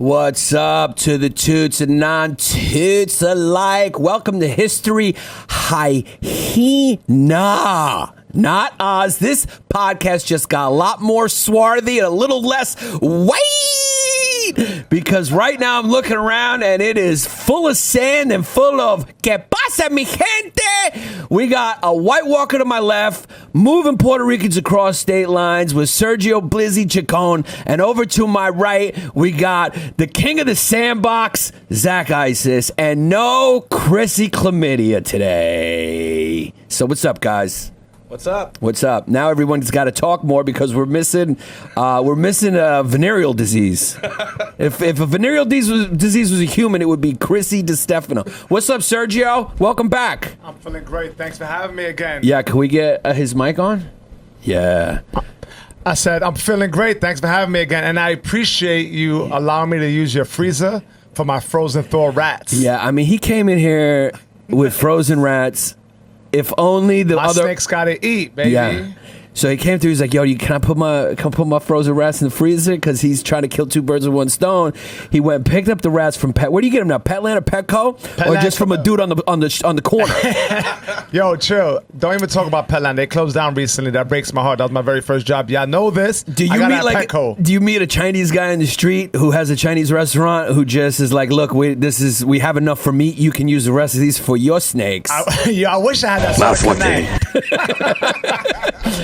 What's up to the toots and non-toots alike? Welcome to History Hyena. Not Oz. This podcast just got a lot more swarthy and a little less weight. Because right now I'm looking around and it is full of sand and full of ¿Qué pasa, mi gente? We got a white walker to my left, moving Puerto Ricans across state lines with Sergio Blizzy Chicon. And over to my right, we got the king of the sandbox, Zach Isis. And no Chrissy Chlamydia today. So what's up, guys? What's up? What's up? Now everyone's got to talk more because we're missing a venereal disease. if a venereal disease was a human, it would be Chrissy DiStefano. What's up, Sergio? Welcome back. I'm feeling great. Thanks for having me again. Yeah, can we get his mic on? Yeah. I said, I'm feeling great. Thanks for having me again. And I appreciate you allowing me to use your freezer for my frozen thaw rats. Yeah, I mean, he came in here with frozen rats. If only the my other snakes gotta eat, baby. Yeah. So he came through. He's like, "Yo, can I put my frozen rats in the freezer?" Because he's trying to kill two birds with one stone. He went and picked up the rats from Pet. Where do you get them now? Petland or Petco, or just from a dude on the corner? Yo, chill. Don't even talk about Petland. They closed down recently. That breaks my heart. That was my very first job. Yeah, I know this. Do you meet a Chinese guy in the street who has a Chinese restaurant who just is like, "Look, we have enough for meat. You can use the rest of these for your snakes." I wish I had that sort of connect.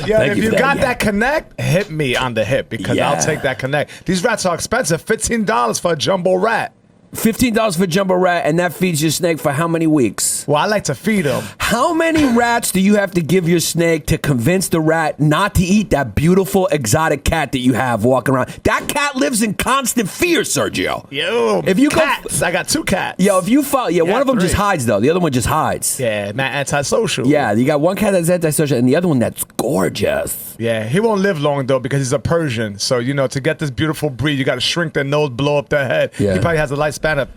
Yo, if you got that connect, hit me on the hip because I'll take that connect. These rats are expensive. $15 for a jumbo rat. $15 for a jumbo rat, and that feeds your snake for how many weeks? Well, I like to feed them. How many rats do you have to give your snake to convince the rat not to eat that beautiful exotic cat that you have walking around? That cat lives in constant fear, Sergio. Yo, if you cats. I got two cats. Yo, if you follow, one of them just hides though. The other one just hides. Yeah, man, antisocial. Yeah, you got one cat that's antisocial, and the other one that's gorgeous. Yeah, he won't live long though because he's a Persian. So to get this beautiful breed, you got to shrink their nose, blow up their head. Yeah. He probably has a lifespan of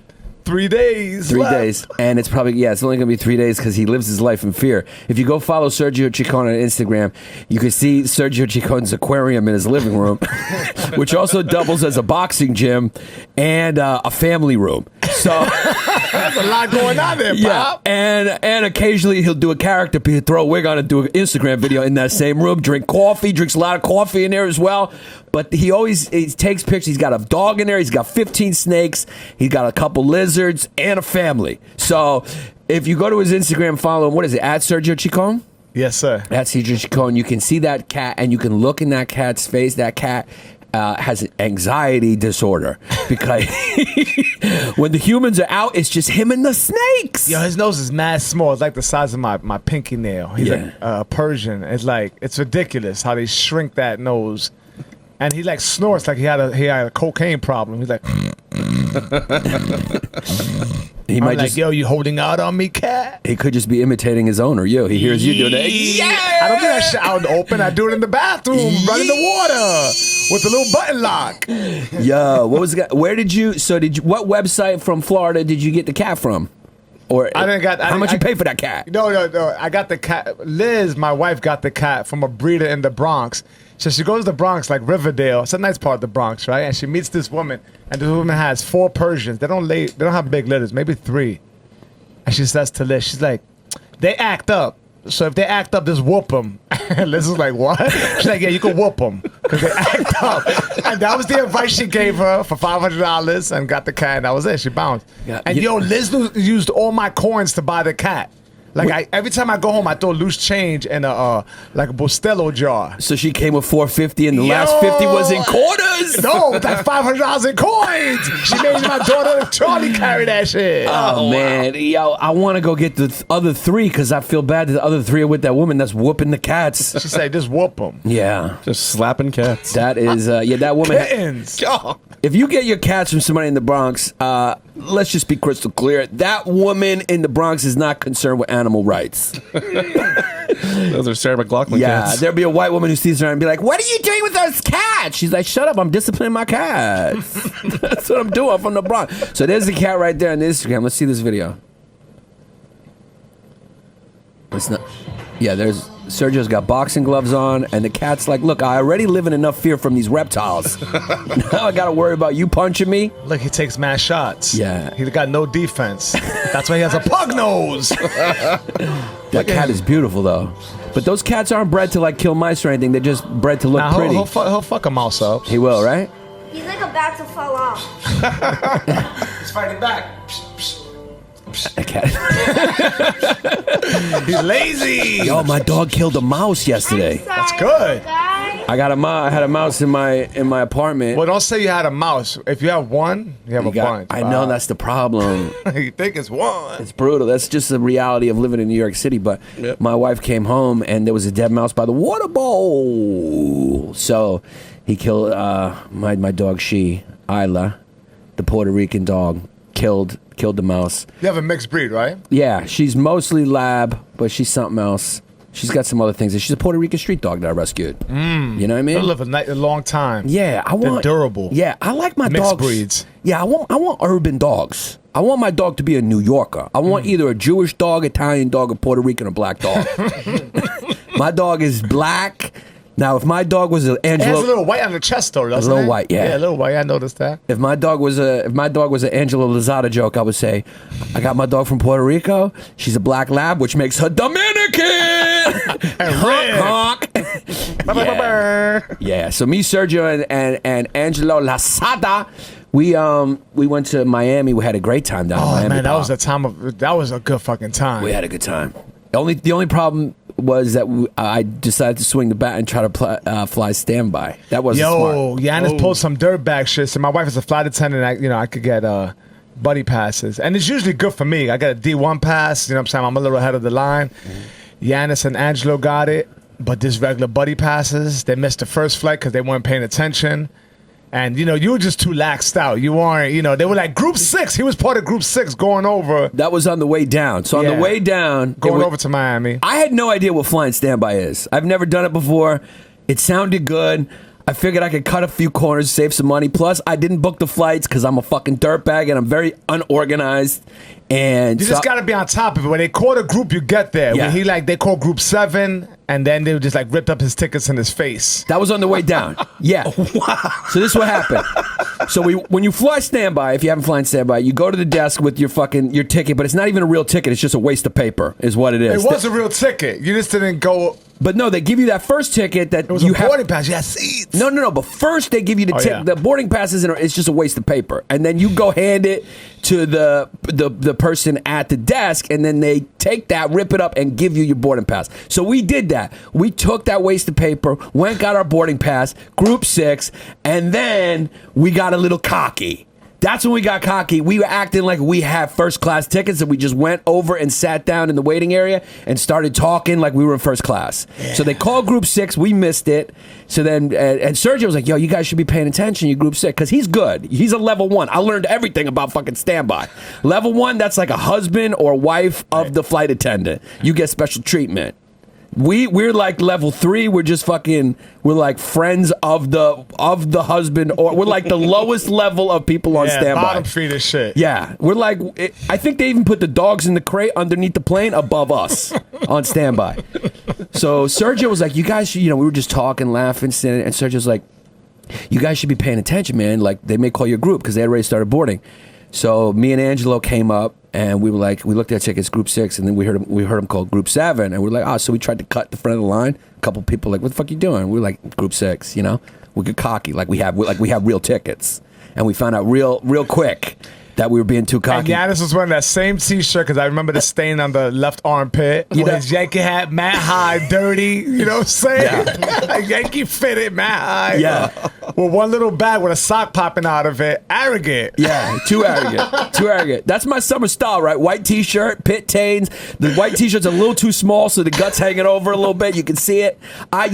3 days. 3 days. And it's probably, it's only going to be 3 days because he lives his life in fear. If you go follow Sergio Chicon on Instagram, you can see Sergio Chicon's aquarium in his living room, which also doubles as a boxing gym and a family room. So there's a lot going on there, Pop. Yeah, and occasionally he'll do a character piece, throw a wig on and do an Instagram video in that same room, drink coffee, drinks a lot of coffee in there as well. But he takes pictures. He's got a dog in there. He's got 15 snakes. He's got a couple lizards and a family. So if you go to his Instagram, follow him. What is it, at Sergio Chicon? Yes, sir. At Sergio Chicon. You can see that cat and you can look in that cat's face. That cat has an anxiety disorder because when the humans are out, it's just him and the snakes. Yo, his nose is mad small. It's like the size of my pinky nail. He's like Persian. It's ridiculous how they shrink that nose. And he snorts like he had a cocaine problem. He's like, yo, you holding out on me, cat? He could just be imitating his owner. Yo, he hears you doing that. Yeah! I don't do that shit out in the open. I do it in the bathroom, running the water with the little button lock. Yo, what was the guy? What website from Florida did you get the cat from? Or how much you pay for that cat? No. I got the cat. Liz, my wife, got the cat from a breeder in the Bronx. So she goes to the Bronx, like Riverdale. It's a nice part of the Bronx, right? And she meets this woman, and this woman has 4 Persians. They don't have big litters, maybe 3. And she says to Liz, she's like, they act up. So if they act up, just whoop them. Liz is like, what? She's like, yeah, you can whoop them because they act up. And that was the advice she gave her for $500 and got the cat. And that was it. She bounced. Yeah, and Liz used all my coins to buy the cat. Every time I go home, I throw loose change in a Bustelo jar. So she came with $450, and the last 50 was in quarters. No, that's $500 in coins. She made my daughter Charlie carry that shit. Oh man, yo, I want to go get the other 3 because I feel bad that the other 3 are with that woman that's whooping the cats. She said, just whoop them. Yeah, just slapping cats. That is, that woman. Kittens. If you get your cats from somebody in the Bronx, let's just be crystal clear. That woman in the Bronx is not concerned with animal rights. Those are Sarah McLachlan cats. Yeah, there'll be a white woman who sees her and be like, what are you doing with those cats? She's like, shut up, I'm disciplining my cats. That's what I'm doing from the Bronx. So there's the cat right there on Instagram. Let's see this video. It's not. Yeah, there's... Sergio's got boxing gloves on, and the cat's like, look, I already live in enough fear from these reptiles. Now I got to worry about you punching me. Look, he takes mad shots. Yeah. He got no defense. That's why he has a pug nose. That cat is beautiful, though. But those cats aren't bred to, like, kill mice or anything. They're just bred to look Nah, pretty. he'll fuck a mouse up. He will, right? He's like about to fall off. He's fighting back. That cat. He's lazy. Yo, my dog killed a mouse yesterday. That's good. I had a mouse in my apartment. Well, don't say you had a mouse. If you have one, you have a bunch. I know that's the problem. You think it's one. It's brutal. That's just the reality of living in New York City. But my wife came home and there was a dead mouse by the water bowl. So he killed my dog, Isla, the Puerto Rican dog, killed the mouse. You have a mixed breed, right? Yeah, she's mostly lab, but she's something else. She's got some other things. She's a Puerto Rican street dog that I rescued. You know what I mean? They'll live a long time. Yeah, They're durable. Yeah, I like my Mixed dogs. breeds. Yeah, I want urban dogs. I want my dog to be a New Yorker. I want either a Jewish dog, Italian dog, or Puerto Rican or black dog. My dog is black. Now, if my dog was an It has a Angelo, little white on the chest, though, doesn't it? A little white, yeah. Yeah, a little white. I noticed that. if my dog was an Angelo Lozada joke, I would say, I got my dog from Puerto Rico. She's a black lab, which makes her Dominican. honk, honk. Yeah. So me, Sergio, and Angelo Lozada, we went to Miami. We had a great time down in Oh Miami. man, Pop. that was a good fucking time. We had a good time. The only problem was that I decided to swing the bat and try to fly standby. That wasn't smart. Yannis pulled some dirtbag shit. So my wife is a flight attendant. I could get buddy passes, and it's usually good for me. I got a D1 pass. You know what I'm saying? I'm a little ahead of the line. Yannis and Angelo got it, but this regular buddy passes, they missed the first flight because they weren't paying attention. And, you were just too laxed out. You weren't, they were like Group 6. He was part of Group 6 going over. That was on the way down. So on the way down, Going over to Miami. I had no idea what flying standby is. I've never done it before. It sounded good. I figured I could cut a few corners, save some money. Plus, I didn't book the flights because I'm a fucking dirtbag and I'm very unorganized. And You just got to be on top of it. When they call a group, you get there. Yeah. When they call Group 7, and then they just ripped up his tickets in his face. That was on the way down. Yeah. Wow. So this is what happened. So when you fly standby, if you haven't flown standby, you go to the desk with your ticket, but it's not even a real ticket. It's just a waste of paper, is what it is. It was a real ticket. You just didn't go. But no, they give you that first ticket that It was you a have. boarding pass. You had seats. No. But first they give you yeah. the boarding passes, and it's just a waste of paper. And then you go hand it to the person at the desk, and then they take that, rip it up, and give you your boarding pass. So we did that. We took that waste of paper, went, got our boarding pass, Group 6, and then we got a little cocky. That's when we got cocky. We were acting like we had first class tickets, and we just went over and sat down in the waiting area and started talking like we were in first class. Yeah. So they called Group 6. We missed it. So then, and Sergio was like, yo, you guys should be paying attention, you Group 6, because he's good. He's a level 1. I learned everything about fucking standby. Level 1, that's like a husband or wife of the flight attendant. You get special treatment. We're like level 3. We're just we're like friends of the husband, or we're like the lowest level of people on standby. Bottom feeder shit. Yeah, we're like, I think they even put the dogs in the crate underneath the plane above us on standby. So Sergio was like, you guys should, we were just talking, laughing, and Sergio's like, you guys should be paying attention, man. Like, they may call your group because they had already started boarding. So me and Angelo came up, and we looked at tickets, Group 6, and then we heard him call Group 7, and we're like, so we tried to cut the front of the line. A couple people like, what the fuck are you doing? We're like, Group 6, we get cocky, like we have real tickets, and we found out real quick that we were being too cocky. And Yannis was wearing that same T-shirt because I remember the stain on the left armpit. With his Yankee hat, mad high, dirty. You know what I'm saying? Yeah. Yankee fitted, mad high. Yeah. With one little bag with a sock popping out of it. Arrogant. Yeah, too arrogant. Too arrogant. That's my summer style, right? White T-shirt, pit tains. The white T-shirt's a little too small, so the gut's hanging over a little bit. You can see it. I'm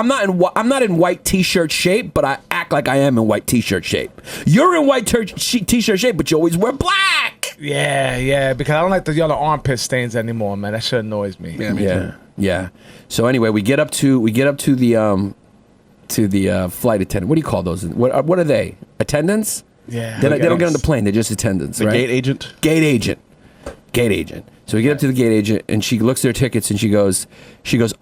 not in white T-shirt shape, but I act like I am in white T-shirt shape. You're in white T-shirt shape, but you always wear black. Yeah, because I don't like the yellow armpit stains anymore, man. That shit annoys me. Yeah. So anyway, we get up to the flight attendant. What do you call those? What are they? Attendants? Yeah. They don't get on the plane. They're just attendants, right? Gate agent. Gate agent. So we get up to the gate agent, and she looks at her tickets, and she goes,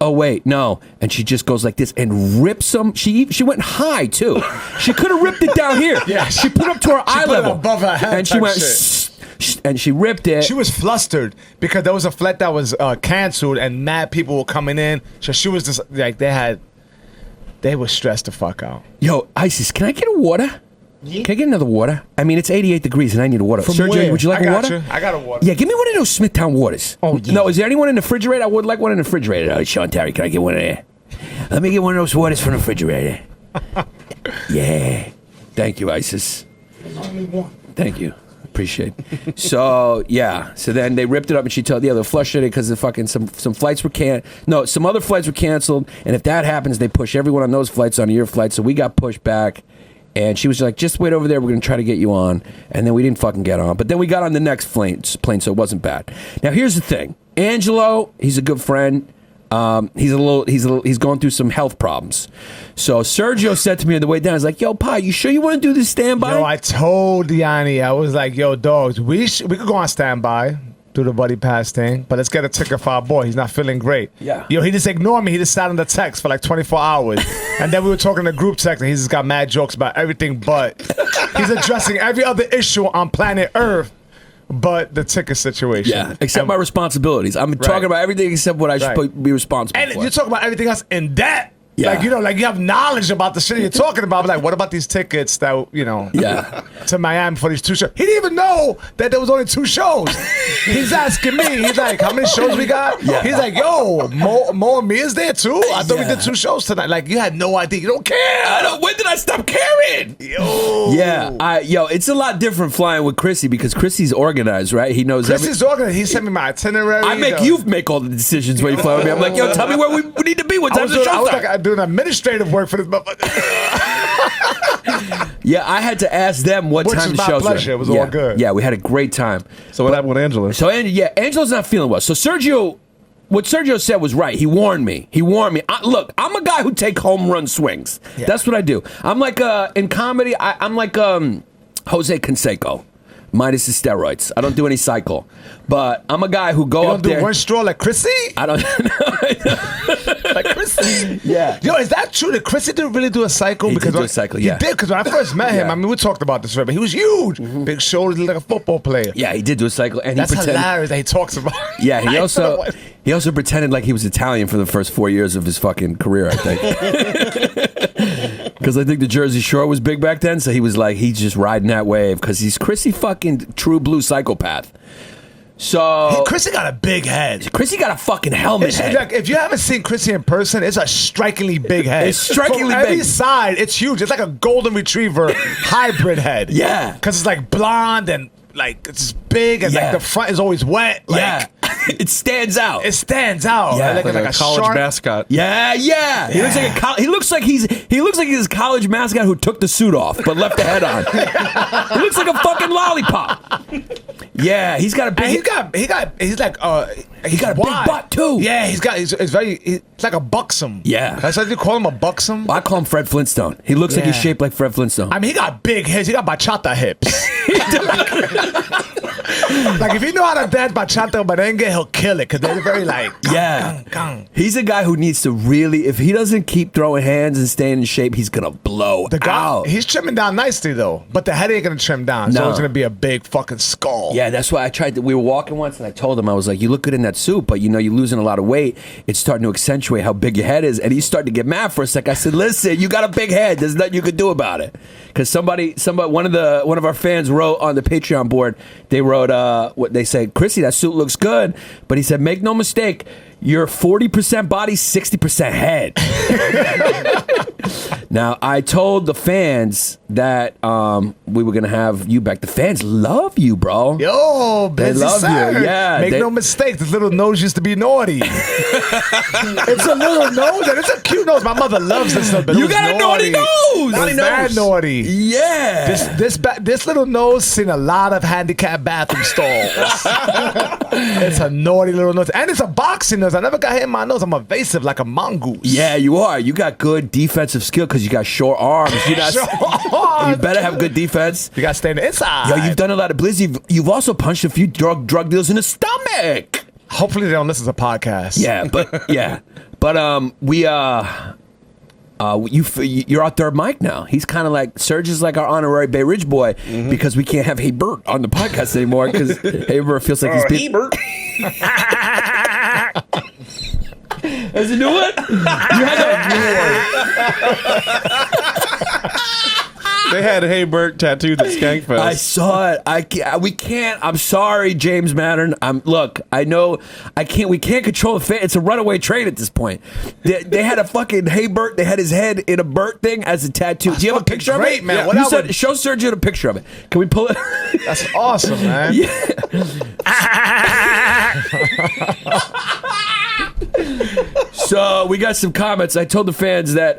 "Oh wait, no," and she just goes like this and rips them. She went high too. She could have ripped it down here. Yeah. She put it up to her eye put it level, above her head and she type went, shit. and she ripped it. She was flustered because there was a flight that was canceled and mad people were coming in. So she was just like they were stressed the fuck out. Yo, Isis, can I get a water? Can I get another water? I mean, it's 88 degrees and I need a water. From Sergio, where? would you like I a got water? you. I got a water. Yeah, give me one of those Smithtown waters. Oh, yeah. No, is there anyone in the refrigerator? I would like one in the refrigerator. Oh, Sean Terry, can I get one of there? Let me get one of those waters from the refrigerator. Yeah. Thank you, Isis. There's only one. Thank you. Appreciate it. So, yeah. So then they ripped it up and she told, they're frustrated because the fucking some flights were some other flights were canceled. And if that happens, they push everyone on those flights onto your flight. So we got pushed back. And she was like, just wait over there. We're going to try to get you on. And then we didn't fucking get on. But then we got on the next plane, so it wasn't bad. Now, here's the thing. Angelo, he's a good friend. He's going through some health problems. So Sergio said to me on the way down, he's like, yo, Pa, you sure you want to do this standby? Yo, I told Yanni, I was like, yo, dogs, we could go on standby, do the buddy pass thing, but let's get a ticket for our boy. He's not feeling great. Yeah. Yo, he just ignored me. He just sat on the text for like 24 hours. And then we were talking in the group text, and he just got mad jokes about everything but. He's addressing every other issue on planet Earth but the ticket situation. Yeah, except my responsibilities. I'm talking about everything except what I should be responsible and for. you talk about everything else in debt. Yeah. Like you have knowledge about the shit you're talking about. But like, what about these tickets that, Yeah. to Miami for these 2 shows? He didn't even know that there was only 2 shows. He's asking me. He's like, how many shows we got? Yeah. He's like, yo, Mo and me is there too? I thought we Yeah. did 2 shows tonight. Like, you had no idea. You don't care. When did I stop caring? Yo. Yeah, it's a lot different flying with Chrissy because Chrissy's organized, right? He knows This is organized. He sent me my itinerary. I make you make all the decisions when you fly with me. I'm like, yo, tell me where we need to be. What I time's was the show doing, start? I'm doing administrative work for this motherfucker. Yeah, I had to ask them what Which time is the my shows pleasure. were. It was all good. Yeah, we had a great time. So what happened with Angela? So, Angelo's not feeling well. So what Sergio said was right. He warned me. Look, I'm a guy who take home run swings. Yeah. That's what I do. I'm like, in comedy, I'm like Jose Canseco. Minus the steroids. I don't do any cycle. But I'm a guy who go You up don't do there. one straw like Chrissy? I don't know. Like Chrissy? Yeah. Yo, is that true? Did Chrissy didn't really do a cycle? He did do a cycle, yeah. He did, because when I first met him, Yeah. I mean, we talked about this, right? But he was huge. Big shoulders, he looked like a football player. Yeah, he did do a cycle. And That's he pretended. hilarious that he talks about it. Yeah, I don't know what- he also pretended like he was Italian for the first 4 years of his fucking career, I think. Because I think the Jersey Shore was big back then, so he was like, he's just riding that wave because he's Chrissy fucking true blue psychopath. So Chrissy got a big head. Chrissy got a fucking helmet It's head. like, if you haven't seen Chrissy in person, it's a strikingly big head. It's strikingly From every big. side, it's huge. It's like a golden retriever hybrid head. Yeah. Because it's like blonde and like it's big and Yeah. like the front is always wet. Like, Yeah, it stands out. It stands out. Yeah. Like Like a college shark. mascot. Yeah. He looks like he looks like he's a college mascot who took the suit off but left the head on. He looks like a fucking lollipop. Yeah, he's got a big. And he's got he got a big butt, too. Yeah, he's like a buxom. Yeah. That's why you call him a buxom. I call him Fred Flintstone. He looks like he's Yeah. shaped like Fred Flintstone. I mean, he got big hips. He got bachata hips. Like if you know how to dance bachata merengue, he'll kill it because they're very like Yeah. gang. He's a guy who needs to really, if he doesn't keep throwing hands and staying in shape, he's going to blow The guy, out. he's trimming down nicely though, but the head ain't gonna trim down. So No. it's gonna be a big fucking skull. Yeah, that's why we were walking once and I told him, I was like, you look good in that suit, but you're losing a lot of weight. It's starting to accentuate how big your head is. And he's starting to get mad for a sec. I said, listen, you got a big head. There's nothing you could do about it. Because one of our fans wrote on the Patreon board, they wrote, what they said, Chrissy, that suit looks good. But he said, make no mistake, you're 40% body, 60% head. Now, I told the fans that we were going to have you back. The fans love you, bro. Yo, They busy love sir. you. Yeah, Make they- no mistake, this little nose used to be naughty. It's a little nose, and it's a cute nose. My mother loves this stuff, but You it was got a naughty nose! It was Naughty mad nose. naughty. Yeah. This little nose seen a lot of handicapped bathroom stalls. It's a naughty little nose, and it's a boxing nose. I never got hit in my nose. I'm evasive like a mongoose. Yeah, you are. You got good defensive skill because you got short arms. You better have good defense. You got to stay in the inside. Yo, you've done a lot of blizz. You've also punched a few drug dealers in the stomach. Hopefully they don't listen to podcasts. You're our third mic now. He's kind of like Serge is like our honorary Bay Ridge boy because we can't have Hey Bert on the podcast anymore because Hey Bert feels like he's been. Hey, Bert. Is it new one? You had They had Hey Bert tattooed at Skankfest. I saw it. We can't. I'm sorry, James Mattern. Look, I know I can't. We can't control the fan. It's a runaway train at this point. They had a fucking Hey Bert. They had his head in a Bert thing as a tattoo. Do you have a picture of it? Man. Yeah. Show Sergio a picture of it. Can we pull it? That's awesome, man. So we got some comments. I told the fans that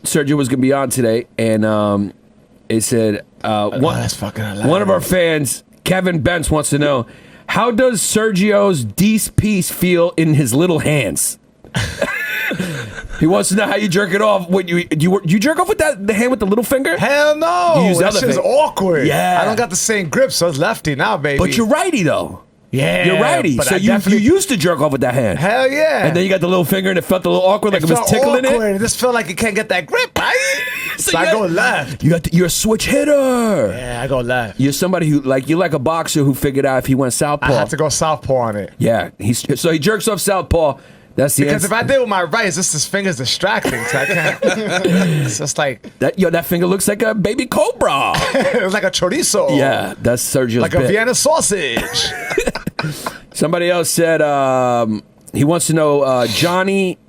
Sergio was going to be on today, and they said That's fucking hilarious. one of our fans, Kevin Bentz, wants to know, how does Sergio's Deece piece feel in his little hands? He wants to know how you jerk it off. When you jerk off with the hand with the little finger? Hell no. You use the that other shit's finger. awkward. Yeah. I don't got the same grip, so it's lefty now, baby. But you're righty though. Yeah. You're righty. But So I you definitely- used to jerk off with that hand. Hell yeah. And then you got the little finger and it felt a little awkward, like it was felt tickling awkward. it. It just felt like you can't get that grip, right? So I you- go left. You're a switch hitter. Yeah, I go left. You're somebody who you're like a boxer who figured out if he went southpaw. I had to go southpaw on it. Yeah, so he jerks off southpaw. That's the Because answer. if I did with my right, it's just this finger's distracting, so I can't. It's just like that finger looks like a baby cobra. it was like a chorizo. Yeah, that's Sergio's like a bit. Vienna sausage. Somebody else said he wants to know Johnny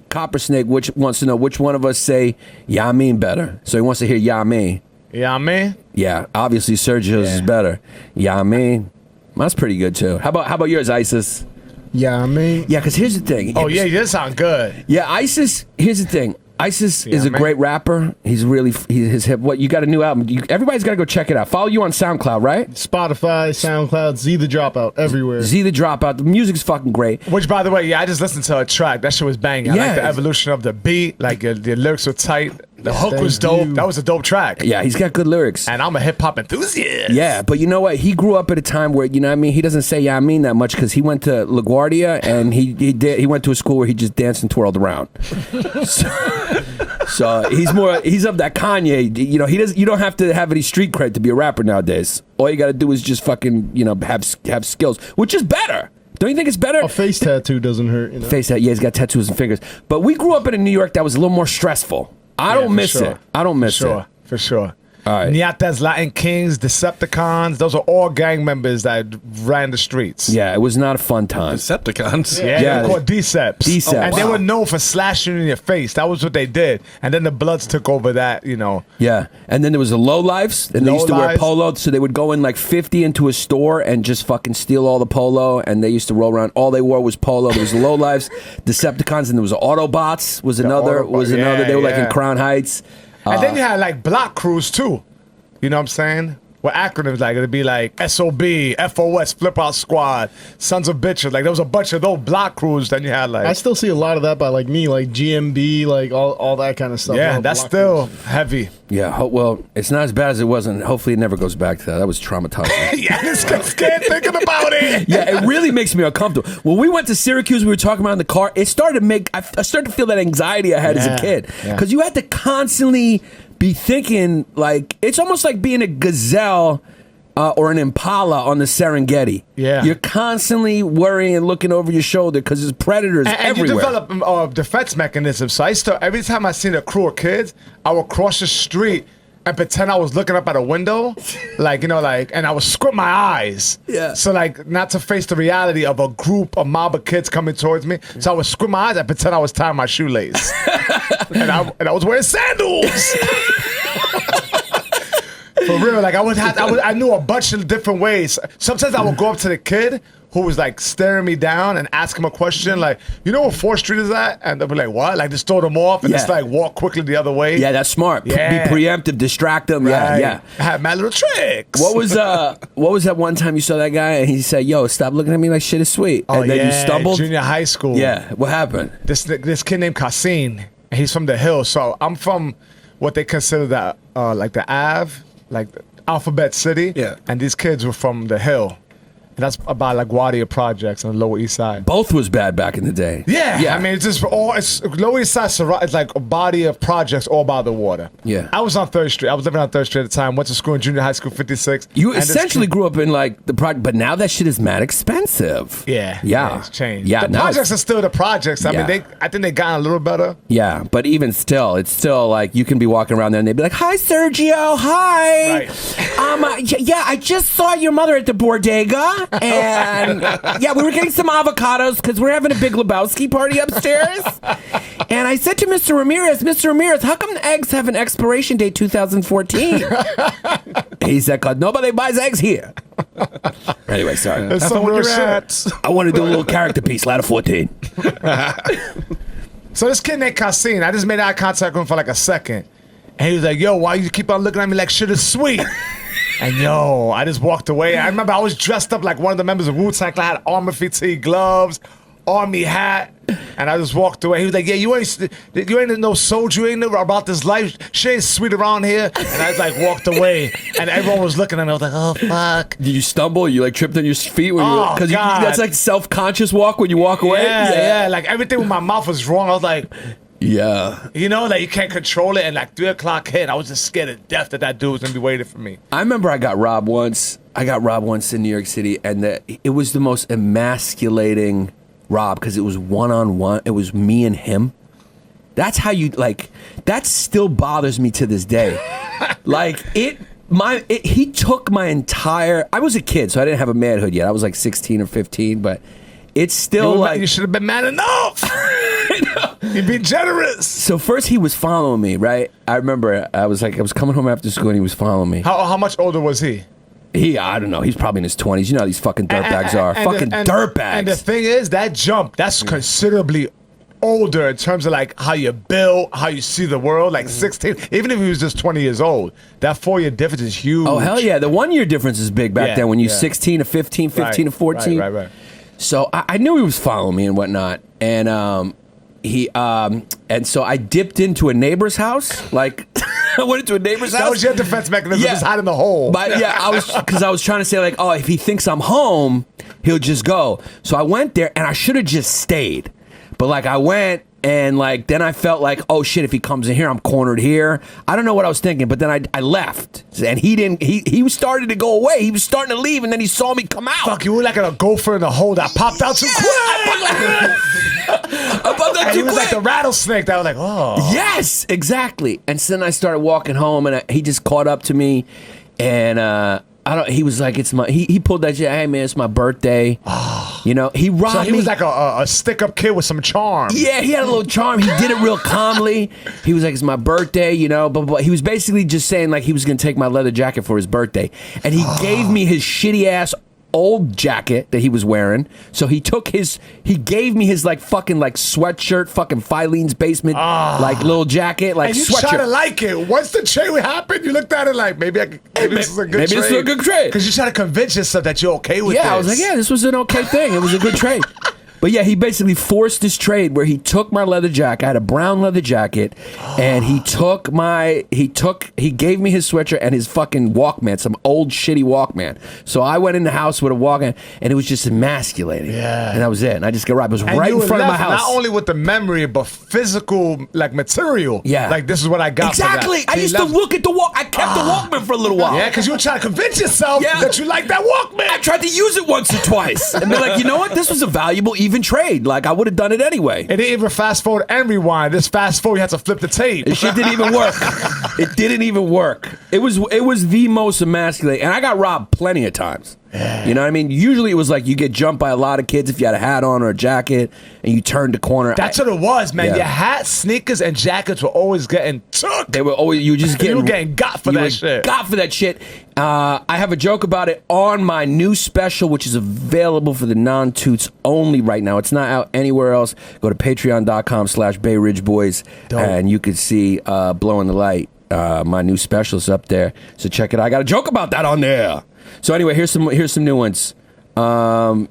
Coppersnake wants to know which one of us say "Yeah, I mean" better. So he wants to hear "Yeah, I mean." Yeah, I mean. Yeah, obviously Sergio's is better. "Yeah, I mean." That's pretty good too. How about yours, Isis? Yeah, I mean, Yeah, because here's the thing. Oh yeah, you did sound good. Yeah, Isis. Here's the thing. Isis is a man. great rapper. He's his hip. What you got a new album? Everybody's got to go check it out. Follow you on SoundCloud, right? Spotify, SoundCloud, Z the Dropout, everywhere. Z the Dropout. The music's fucking great. Which, by the way, I just listened to a track. That shit was banging. I Yeah. like the evolution of the beat. Like the lyrics were tight. The hook Thank was dope. you. That was a dope track. Yeah, he's got good lyrics. And I'm a hip hop enthusiast. Yeah, but you know what? He grew up at a time where you know what I mean. He doesn't say "Yeah, I mean" that much because he went to LaGuardia and he went to a school where he just danced and twirled around. So he's of that Kanye. You know, you don't have to have any street cred to be a rapper nowadays. All you got to do is just fucking have skills, which is better. Don't you think it's better? A face tattoo doesn't hurt, you know. Face that, yeah, he's got tattoos and fingers. But we grew up in a New York that was a little more stressful. I don't miss it. I don't miss it. For sure. All right. Niatas, Latin Kings, Decepticons, those are all gang members that ran the streets. Yeah, it was not a fun time. Decepticons. Yeah, Yeah. they were called Deceps. Deceps. And they Wow. were known for slashing you in your face. That was what they did. And then the Bloods took over that, you know. Yeah, and then there was the low lives, and they used to wear Low-lives. polo, so they would go in like 50 into a store and just fucking steal all the polo, and they used to roll around. All they wore was polo. There was the low lives, Decepticons, and there was Autobots. Was another. Autobots, They were like in yeah. Crown Heights. And then you had like block crews too. You know what I'm saying? With acronyms like it'd be like SOB, FOS, Flip Out Squad, Sons of Bitches. Like there was a bunch of those block crews. Then you had like I still see a lot of that by like me, like GMB, like all that kind of stuff. yeah, All that's block still groups. heavy. Yeah, well, it's not as bad as it was, and hopefully it never goes back to that. That was traumatizing. Yeah, this guy's scared thinking about it. Yeah, it really makes me uncomfortable. When we went to Syracuse, we were talking about in the car. It started to make. I started to feel that anxiety I had as a Yeah. kid Yeah. because you had to constantly be thinking like it's almost like being a gazelle or an impala on the Serengeti. Yeah. You're constantly worrying and looking over your shoulder because there's predators And you everywhere. develop defense mechanisms. So I used to, every time I seen a crew of kids, I would cross the street and pretend I was looking up at a window, like, you know, like, and I would squint my eyes. Yeah. So, like, not to face the reality of a mob of kids coming towards me. So I would squint my eyes and pretend I was tying my shoelace. and I was wearing sandals. For real, like I knew a bunch of different ways. Sometimes I would go up to the kid who was like staring me down and ask him a question, like, you know where 4th Street is at? And they'll be like, what? Like just throw them off and just Yeah. like walk quickly the other way. Yeah, that's smart. Yeah. Be preemptive, distract them. Yeah, Right. yeah. I had mad little tricks. What was that one time you saw that guy and he said, "Yo, stop looking at me like shit is sweet," and then you stumbled? Junior high school. Yeah, what happened? This kid named Kasim, and he's from the hill. So I'm from what they consider like the Ave, like the Alphabet City. Yeah. And these kids were from the hill. And that's about LaGuardia Projects on the Lower East Side. Both was bad back in the day. Yeah. I mean, it's just it's Lower East Side. It's like a body of projects all by the water. Yeah. I was on 3rd Street. I was living on 3rd Street at the time. Went to school in junior high school, 56. You And essentially grew up in like the project, but now that shit is mad expensive. Yeah, it's changed. Yeah, the now projects are still the projects. I Yeah. mean, I think they got a little better. Yeah, but even still, it's still like you can be walking around there and they'd be like, "Hi, Sergio. Hi. Right. Yeah, I just saw your mother at the bodega, and yeah, we were getting some avocados because we're having a big Lebowski party upstairs. And I said to Mr. Ramirez, how come the eggs have an expiration date 2014? He said, "'Cause nobody buys eggs here." Anyway, sorry. It's some real shit. I want to do a little character piece, ladder 14. So this kid named Cassine, I just made eye contact with him for like a second. And he was like, "Yo, why you keep on looking at me like shit is sweet?" And yo, I just walked away. I remember I was dressed up like one of the members of Wu-Tang. I had armor fatigue gloves, army hat, and I just walked away. He was like, "Yeah, you ain't no soldier, you ain't know about this life. She ain't sweet around here." And I just like walked away, and everyone was looking at me. I was like, "Oh fuck." Did you stumble? You like tripped on your feet when Oh, because God. that's like self-conscious walk when you walk away. Yeah. Like everything with my mouth was wrong. I was like, Yeah. you know, like you can't control it. And like 3 o'clock hit, I was just scared to death that dude was gonna be waiting for me. I remember I got robbed once. In New York City, and it was the most emasculating rob because it was one-on-one. It was me and him. That's how you like. That still bothers me to this day. Like he took my entire. I was a kid, so I didn't have a manhood yet. I was like 16 or 15, but it's still like you should have been man enough. You'd be generous. So first he was following me, right? I remember I was coming home after school and he was following me. How much older was he? I don't know. He's probably in his 20s. You know how these fucking dirtbags are. Fucking dirtbags. And the thing is, that jump, that's considerably older in terms of like how you build, how you see the world. Like 16, even if he was just 20 years old, that 4-year difference is huge. Oh, hell yeah. The 1 year difference is big back then when you're 16 to 15, 15 to 14. Right. So I knew he was following me and whatnot. And and so I dipped into a neighbor's house. Like, I went into a neighbor's house. That was your defense mechanism, just hide in the hole. But yeah, I was trying to say like, oh, if he thinks I'm home, he'll just go. So I went there and I should have just stayed. But like I went and like then I felt like, oh shit, if he comes in here, I'm cornered here. I don't know what I was thinking, but then I left. And he didn't he started to go away. He was starting to leave and then he saw me come out. Fuck, you were like a gopher in a hole that popped out too quick. I popped out And too he was quick. like the rattlesnake that was like, oh. Yes, exactly. And so then I started walking home, and he just caught up to me, and he was like, it's my. He pulled that shit. Hey man, it's my birthday. You know, he robbed So he me. was like a stick-up kid with some charm. Yeah, he had a little charm. He did it real calmly. He was like, it's my birthday, you know, but he was basically just saying like he was gonna take my leather jacket for his birthday, and he gave me his shitty ass old jacket that he was wearing. So he gave me his like fucking like sweatshirt, fucking Filene's Basement, like little jacket, like And you sweatshirt. try to like it. Once the trade happened, you looked at it like, maybe this is a good trade. Maybe this is a good trade. Because you try to convince yourself that you're okay with this. Yeah, I was like, yeah, this was an okay thing. It was a good trade. But yeah, he basically forced this trade where he took my leather jacket. I had a brown leather jacket, and he gave me his sweatshirt and his fucking Walkman, some old shitty Walkman. So I went in the house with a Walkman, and it was just emasculating. Yeah. And that was it. And I just got robbed. It was And right you in front of my left house. Not only with the memory, but physical, like material. Yeah. Like this is what I got. Exactly. For that. I used to look at the Walk. I kept the Walkman for a little while. Yeah, because you were trying to convince yourself Yeah. that you like that Walkman. I tried to use it once or twice, and be like, you know what? This was a valuable, even trade. Like I would have done it anyway. It didn't even fast forward and rewind. This fast forward, you had to flip the tape. It shit didn't even work. It didn't even work. It was the most emasculating, and I got robbed plenty of times. You know what I mean? Usually it was like you get jumped by a lot of kids if you had a hat on or a jacket, and you turned the corner. That's what it was, man. Yeah. Your hats, sneakers, and jackets were always getting took. They were always you just You getting were getting got for you that were shit. Got for that shit. I have a joke about it on my new special, which is available for the non-toots only right now. It's not out anywhere else. Go to patreon.com/Bay Ridge Boys, and you can see Blowing the Light. My new special's up there, so check it out. I got a joke about that on there. So anyway, here's some new ones. I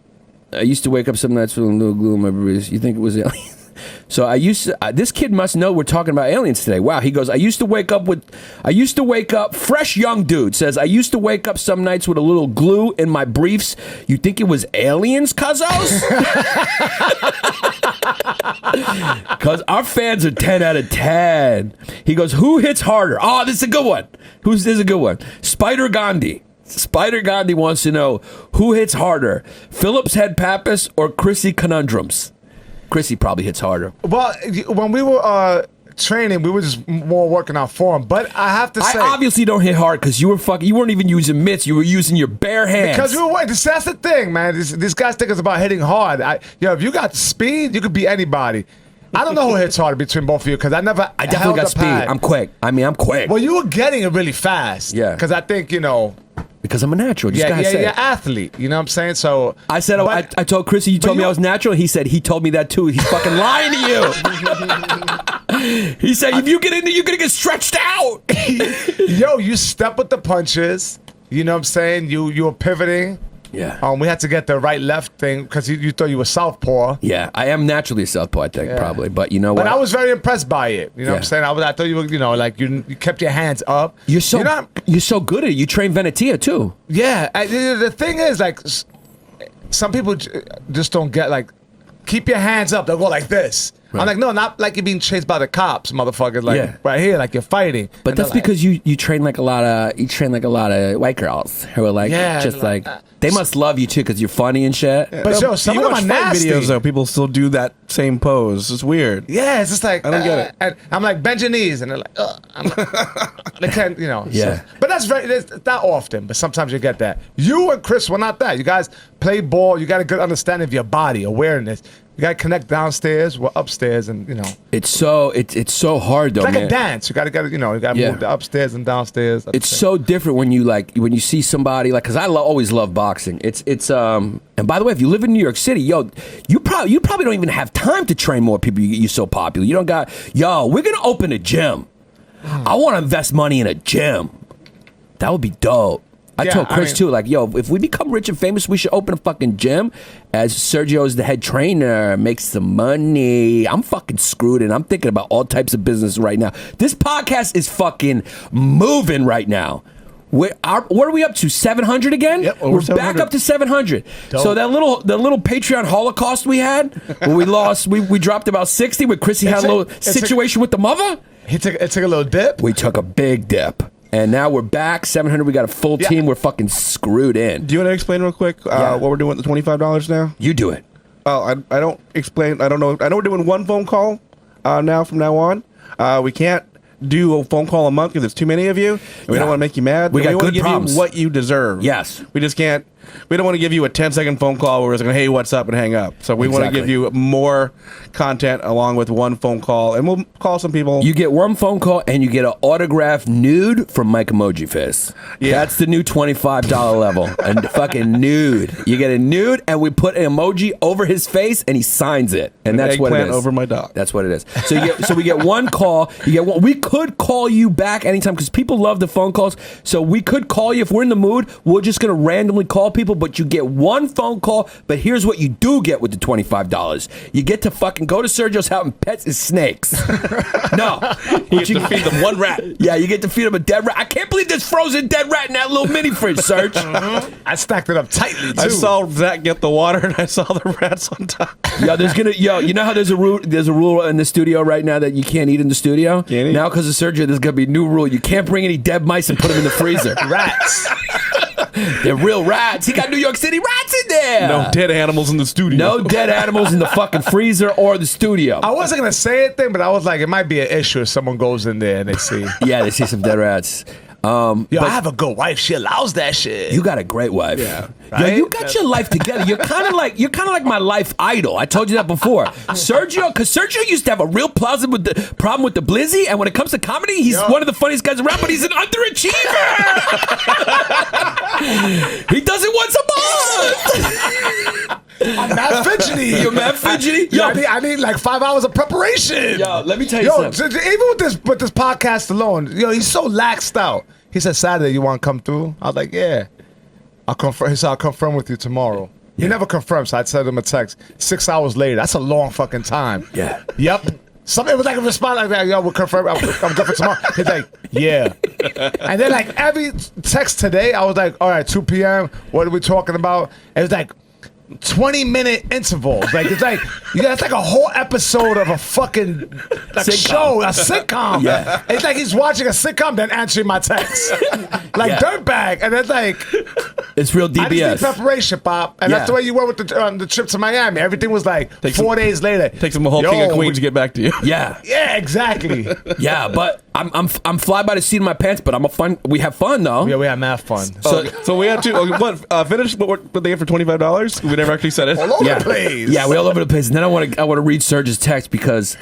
used to wake up some nights feeling a little glue in my breeze. You think it was aliens? So I used to, this kid must know we're talking about aliens today. Wow. He goes, I used to wake up, fresh young dude says, I used to wake up some nights with a little glue in my briefs. You think it was aliens, cuzzos? Because our fans are 10 out of 10. He goes, who hits harder? Oh, this is a good one. This is a good one. Spider Gandhi. Spider Gandhi wants to know who hits harder, Phillips Head Pappas or Chrissy Conundrums? Chrissy probably hits harder. Well, when we were training, we were just more working on form. But I have to say, I obviously don't hit hard because you weren't even using mitts. You were using your bare hands. Because we were working. That's the thing, man. These guys think it's about hitting hard. If you got speed, you could beat anybody. I don't know who hits harder between both of you because I definitely held got speed. Pad. I'm quick. I'm quick. Well, you were getting it really fast. Yeah. Because I think, because I'm a natural. Just gotta say you're it. an athlete. You know what I'm saying? So I said, I told Chrissy, you told me I was natural. He said, he told me that too. He's fucking lying to you. He said, if you get in there, you're going to get stretched out. Yo, you step with the punches. You know what I'm saying? You were pivoting. Yeah. We had to get the right-left thing because you thought you were southpaw. Yeah, I am naturally a southpaw, I think, probably. But you know what? But I was very impressed by it. You know what I'm saying? I thought you were, you kept your hands up. You're so good at it. You train Venetia, too. Yeah. The thing is, some people just don't get, keep your hands up. They'll go like this. Right. I'm like, no, not like you're being chased by the cops, motherfucker. Right here, like you're fighting. But that's because you train like a lot of white girls who are they must love you too because you're funny and shit. Yeah. But yo, some of them are nasty. Videos though, people still do that same pose. It's weird. Yeah, it's just like I don't get it. And I'm like, bend your knees, and they're like, I'm like, they can't, Yeah. So, but that's not often. But sometimes you get that. You and Chris were not that. You guys play ball. You got a good understanding of your body, awareness. You gotta connect downstairs, we're upstairs, and it's so hard though. It's like man. a dance. You gotta move the upstairs and downstairs. It's so different when you see somebody because I always love boxing. It's and by the way, if you live in New York City, yo, you probably don't even have time to train more people. You're so popular. You don't got we're gonna open a gym. I want to invest money in a gym. That would be dope. I told Chris too, if we become rich and famous, we should open a fucking gym. As Sergio is the head trainer, make some money. I'm fucking screwed and I'm thinking about all types of business right now. This podcast is fucking moving right now. What are we up to? 700 again? Yep, we're 700. back up to 700. Dope. So the little Patreon Holocaust we had, where we lost, we dropped about 60. Where Chrissy had a little situation with the mother. It took a little dip. We took a big dip. And now we're back, 700. We got a full team. We're fucking screwed in. Do you want to explain real quick what we're doing with the $25 now? You do it. Oh, I don't explain. I don't know. I know we're doing one phone call now from now on. We can't do a phone call a month because there's too many of you. And we don't want to make you mad. We got want to good give problems. you what you deserve. Yes. We just can't. We don't want to give you a 10-second phone call where it's going to, hey, what's up, and hang up. So we want to give you more content along with one phone call, and we'll call some people. You get one phone call, and you get an autographed nude from Mike Emoji Fist. Yeah. That's the new $25 level. And fucking nude. You get a nude, and we put an emoji over his face, and he signs it. And that's what it is. Over my dog. That's what it is. So we get one call. You get one. We could call you back anytime because people love the phone calls. So we could call you if we're in the mood. We're just going to randomly call people, but you get one phone call. But here's what you do get with the $25. You get to fucking go to Sergio's house and pet his snakes. No. You get to feed them one rat. Yeah, you get to feed them a dead rat. I can't believe there's frozen dead rat in that little mini fridge, Serge. I stacked it up tightly, too. I saw Zach get the water, and I saw the rats on top. You know how there's a rule in the studio right now that you can't eat in the studio? Can't eat? Now because of Sergio, there's going to be a new rule. You can't bring any dead mice and put them in the freezer. Rats. They're real rats. He got New York City rats in there. No dead animals in the studio. No dead animals in the fucking freezer or the studio. I wasn't going to say anything, but I was like, it might be an issue if someone goes in there and they see. Yeah, they see some dead rats. I have a good wife. She allows that shit. You got a great wife. Yeah. Yo, you got your life together. You're kind of like my life idol. I told you that before. Sergio, because Sergio used to have a real problem with the blizzy, and when it comes to comedy, he's one of the funniest guys around, but he's an underachiever. He does it once a month. I'm mad fidgety. You're mad fidgety? Yo, I need like 5 hours of preparation. Yo, let me tell you something. Even with this podcast alone, he's so laxed out. He said, Saturday, you want to come through? I was like, yeah. I'll confirm. He said, I'll confirm with you tomorrow. He never confirmed, so I sent him a text. 6 hours later. That's a long fucking time. Yeah. Yep. Something was like a response like that. Yo, we'll confirm. I'm good for tomorrow. He's like, yeah. And then like every text today, I was like, all right, 2 p.m. What are we talking about? And it was like 20-minute intervals. Like it's like it's like a whole episode of a fucking show, a sitcom. Yeah. It's like he's watching a sitcom, then answering my text. Like dirtbag. And it's like It's real I just DBS. need preparation, Pop. And that's the way you were with the trip to Miami. Everything was like 4 days later. Takes him a whole king of queens to get back to you. Yeah. Yeah, exactly. Yeah, but I'm fly by the seat of my pants, but we have fun though. Yeah, we had math fun. So we had to finish what they get for $25. We never actually said it. All over Yeah. the place. Yeah, we all over the place. And then I want to read Serge's text because,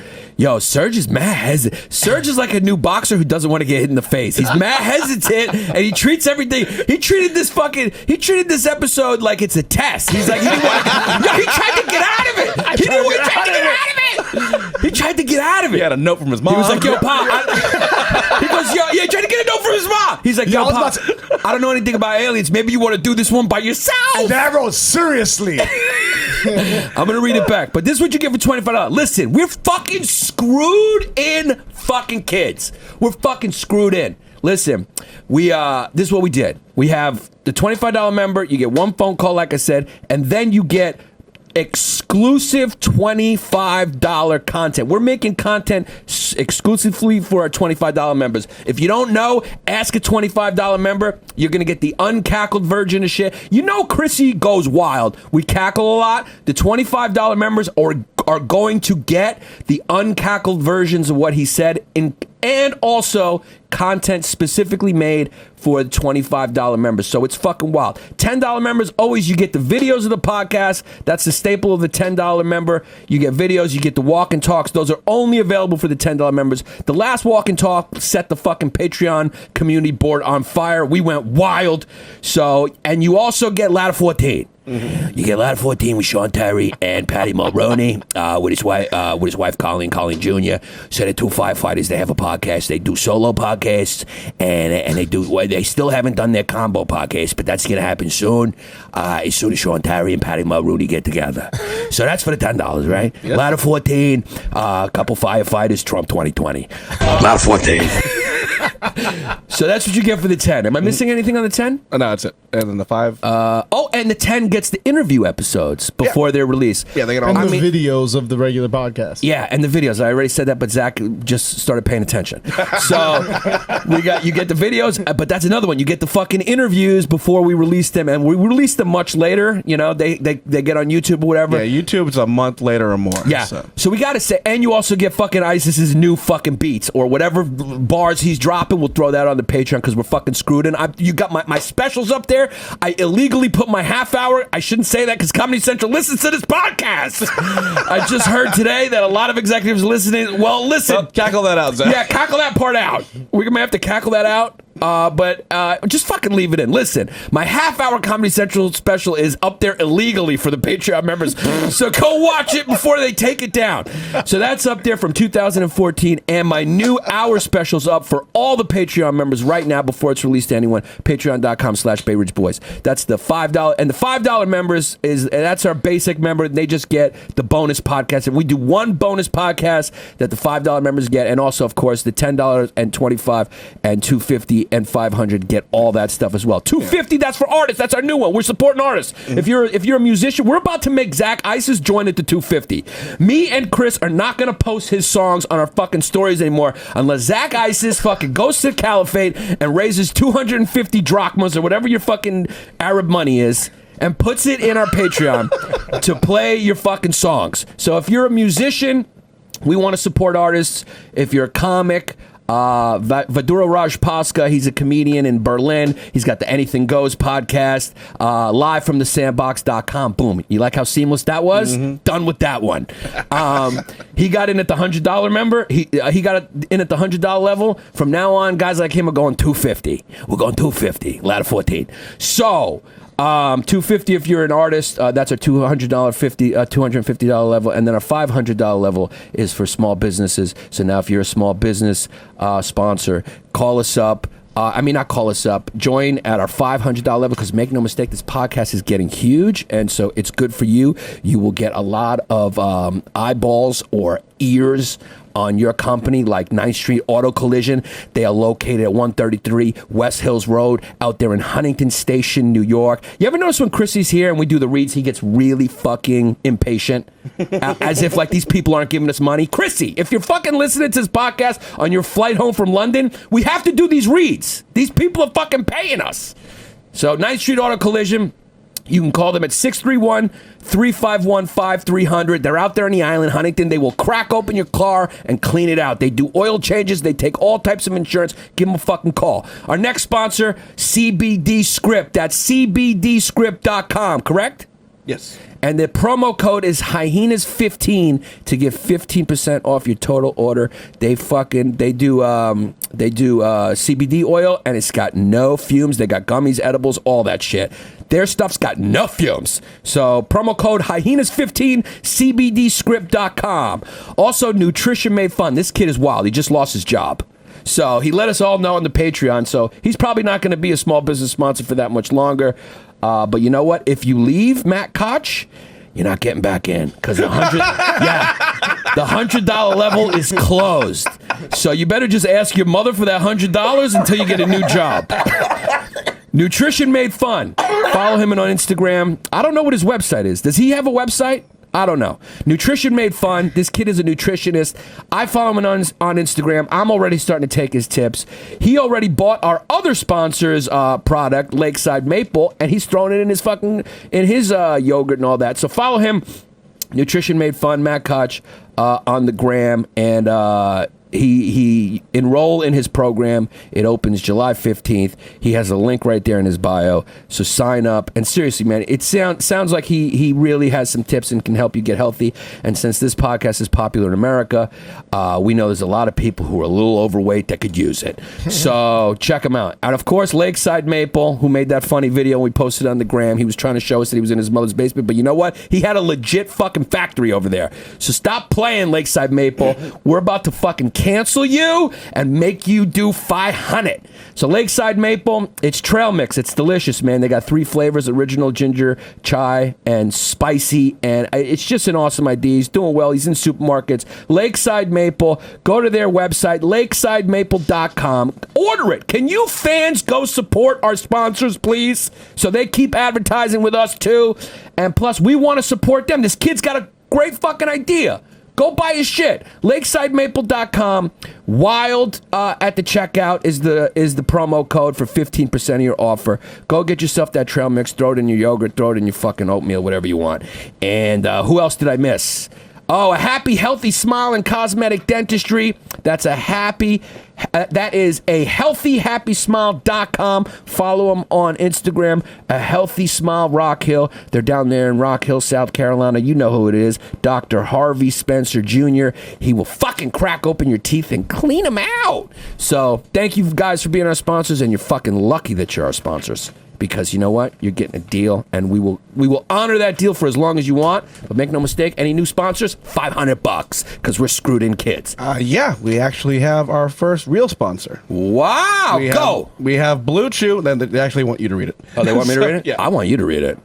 Serge is mad hesitant. Serge is like a new boxer who doesn't want to get hit in the face. He's mad hesitant, and he treats everything. He treated this episode like it's a test. He's like, he tried to get out of it. He tried to get out of it. He had a note from his mom. He was like, yo, Pop. He goes, yo, yeah, trying to get a note from his mom. He's like, yo, Pop, I don't know anything about aliens. Maybe you want to do this one by yourself. And then I wrote, seriously. I'm going to read it back. But this is what you get for $25. Listen, we're fucking screwed in, fucking kids. We're fucking screwed in. Listen, this is what we did. We have the $25 member. You get one phone call, like I said, and then you get exclusive $25 content. We're making content exclusively for our $25 members. If you don't know, ask a $25 member. You're going to get the uncackled version of shit. Chrissy goes wild. We cackle a lot. The $25 members are going to get the uncackled versions of what he said and also content specifically made for the $25 members. So it's fucking wild. $10 members, always you get the videos of the podcast. That's the staple of the $10 member. You get videos, you get the walk and talks. Those are only available for the $10 members. The last walk and talk set the fucking Patreon community board on fire. We went wild. And you also get Ladder 14. Mm-hmm. You get Ladder 14 with Sean Terry and Patty Mulroney with his wife Colleen Jr. So they're two firefighters. They have a podcast. They do solo podcasts and they still haven't done their combo podcast, but that's gonna happen soon. As soon as Sean Terry and Patty Mulroney get together. So that's for the $10, right? Yep. Ladder 14, a couple firefighters, Trump 2020. Ladder 14. So that's what you get for the 10. Am I missing anything on the 10? No, that's it. And then the 5. And the 10 gets the interview episodes before they're released. Yeah, they get all. And the videos of the regular podcast. Yeah, and the videos. I already said that, but Zach just started paying attention. So you get the videos, but that's another one. You get the fucking interviews before we release them, and we release them much later. They get on YouTube or whatever. Yeah, YouTube's a month later or more. Yeah. So we got to say, and you also get fucking ISIS's new fucking beats or whatever bars he's dropping. We'll throw that on the Patreon because we're fucking screwed in. You got my specials up there. I illegally put my half hour. I shouldn't say that because Comedy Central listens to this podcast. I just heard today that a lot of executives listening. Well, listen. Cackle that out, Zach. Yeah, cackle that part out. We're going to have to cackle that out. But just fucking leave it in. Listen, my half-hour Comedy Central special is up there illegally for the Patreon members. So go watch it before they take it down. So that's up there from 2014. And my new hour special's up for all the Patreon members right now before it's released to anyone. Patreon.com/BayRidgeBoys. That's the $5. And the $5 members, that's our basic member. They just get the bonus podcast. And we do one bonus podcast that the $5 members get. And also, of course, the $10 and $25 and $250 and $500 get all that stuff as well. $250, that's for artists. That's our new one. We're supporting artists. If you're a musician, we're about to make Zach Isis join at the $250. Me and Chris are not going to post his songs on our fucking stories anymore unless Zach Isis fucking goes to the Caliphate and raises 250 drachmas or whatever your fucking Arab money is and puts it in our Patreon to play your fucking songs. So if you're a musician, we want to support artists. If you're a comic, Vaduro Rajpaska, he's a comedian in Berlin. He's got the Anything Goes podcast, live from the sandbox.com. Boom. You like how seamless that was? Mm-hmm. Done with that one. He got in at the $100 member. He got in at the $100 level. From now on, guys like him are going $250. We're going $250. Ladder 14. So, $250 if you're an artist. That's our $250 level, and then our $500 level is for small businesses. So now, if you're a small business sponsor, call us up. not call us up. Join at our $500 level because make no mistake, this podcast is getting huge, and so it's good for you. You will get a lot of eyeballs or ears on your company, like 9th Street Auto Collision. They are located at 133 West Hills Road out there in Huntington Station, New York. You ever notice when Chrissy's here and we do the reads, he gets really fucking impatient? As if like these people aren't giving us money. Chrissy, if you're fucking listening to this podcast on your flight home from London, we have to do these reads. These people are fucking paying us. So 9th Street Auto Collision, you can call them at 631-351-5300. They're out there on the island, Huntington. They will crack open your car and clean it out. They do oil changes. They take all types of insurance. Give them a fucking call. Our next sponsor, CBD Script. That's cbdscript.com, correct? Yes. And the promo code is Hyenas15 to get 15% off your total order. They do CBD oil, and it's got no fumes. They got gummies, edibles, all that shit. Their stuff's got no fumes. So promo code Hyenas15, cbdscript.com. Also, Nutrition Made Fun. This kid is wild. He just lost his job. So he let us all know on the Patreon. So he's probably not going to be a small business sponsor for that much longer. But you know what? If you leave Matt Koch, you're not getting back in because the $100 level is closed. So you better just ask your mother for that $100 until you get a new job. Nutrition Made Fun. Follow him on Instagram. I don't know what his website is. Does he have a website? I don't know. Nutrition Made Fun. This kid is a nutritionist. I follow him on Instagram. I'm already starting to take his tips. He already bought our other sponsor's product, Lakeside Maple, and he's throwing it in his yogurt and all that. So follow him, Nutrition Made Fun, Matt Koch, on the gram, and he enroll in his program. It opens July 15th. He has a link right there in his bio. So sign up. And seriously, man, it sounds like he really has some tips and can help you get healthy. And since this podcast is popular in America, we know there's a lot of people who are a little overweight that could use it. So check him out. And of course, Lakeside Maple, who made that funny video we posted on the gram. He was trying to show us that he was in his mother's basement. But you know what? He had a legit fucking factory over there. So stop playing, Lakeside Maple. We're about to fucking cancel you and make you do 500. So Lakeside Maple, it's trail mix. It's delicious, man. They got 3 flavors: original, ginger, chai, and spicy. And it's just an awesome idea. He's doing well. He's in supermarkets. Lakeside Maple. Go to their website, lakesidemaple.com. Order it. Can you fans go support our sponsors, please? So they keep advertising with us too. And plus, we want to support them. This kid's got a great fucking idea. Go buy his shit. LakesideMaple.com. Wild at the checkout is the promo code for 15% of your offer. Go get yourself that trail mix. Throw it in your yogurt. Throw it in your fucking oatmeal, whatever you want. And who else did I miss? Oh, a happy, healthy smile and cosmetic dentistry. That is a healthyhappysmile.com. Follow them on Instagram, A Healthy Smile Rock Hill. They're down there in Rock Hill, South Carolina. You know who it is. Dr. Harvey Spencer Jr. He will fucking crack open your teeth and clean them out. So thank you guys for being our sponsors, and you're fucking lucky that you're our sponsors. Because you know what? You're getting a deal, and we will honor that deal for as long as you want. But make no mistake, any new sponsors, $500, because we're screwed in kids. Yeah, we actually have our first real sponsor. Wow, We have Blue Chew. Then they actually want you to read it. Oh, they want me to read it? Yeah. I want you to read it.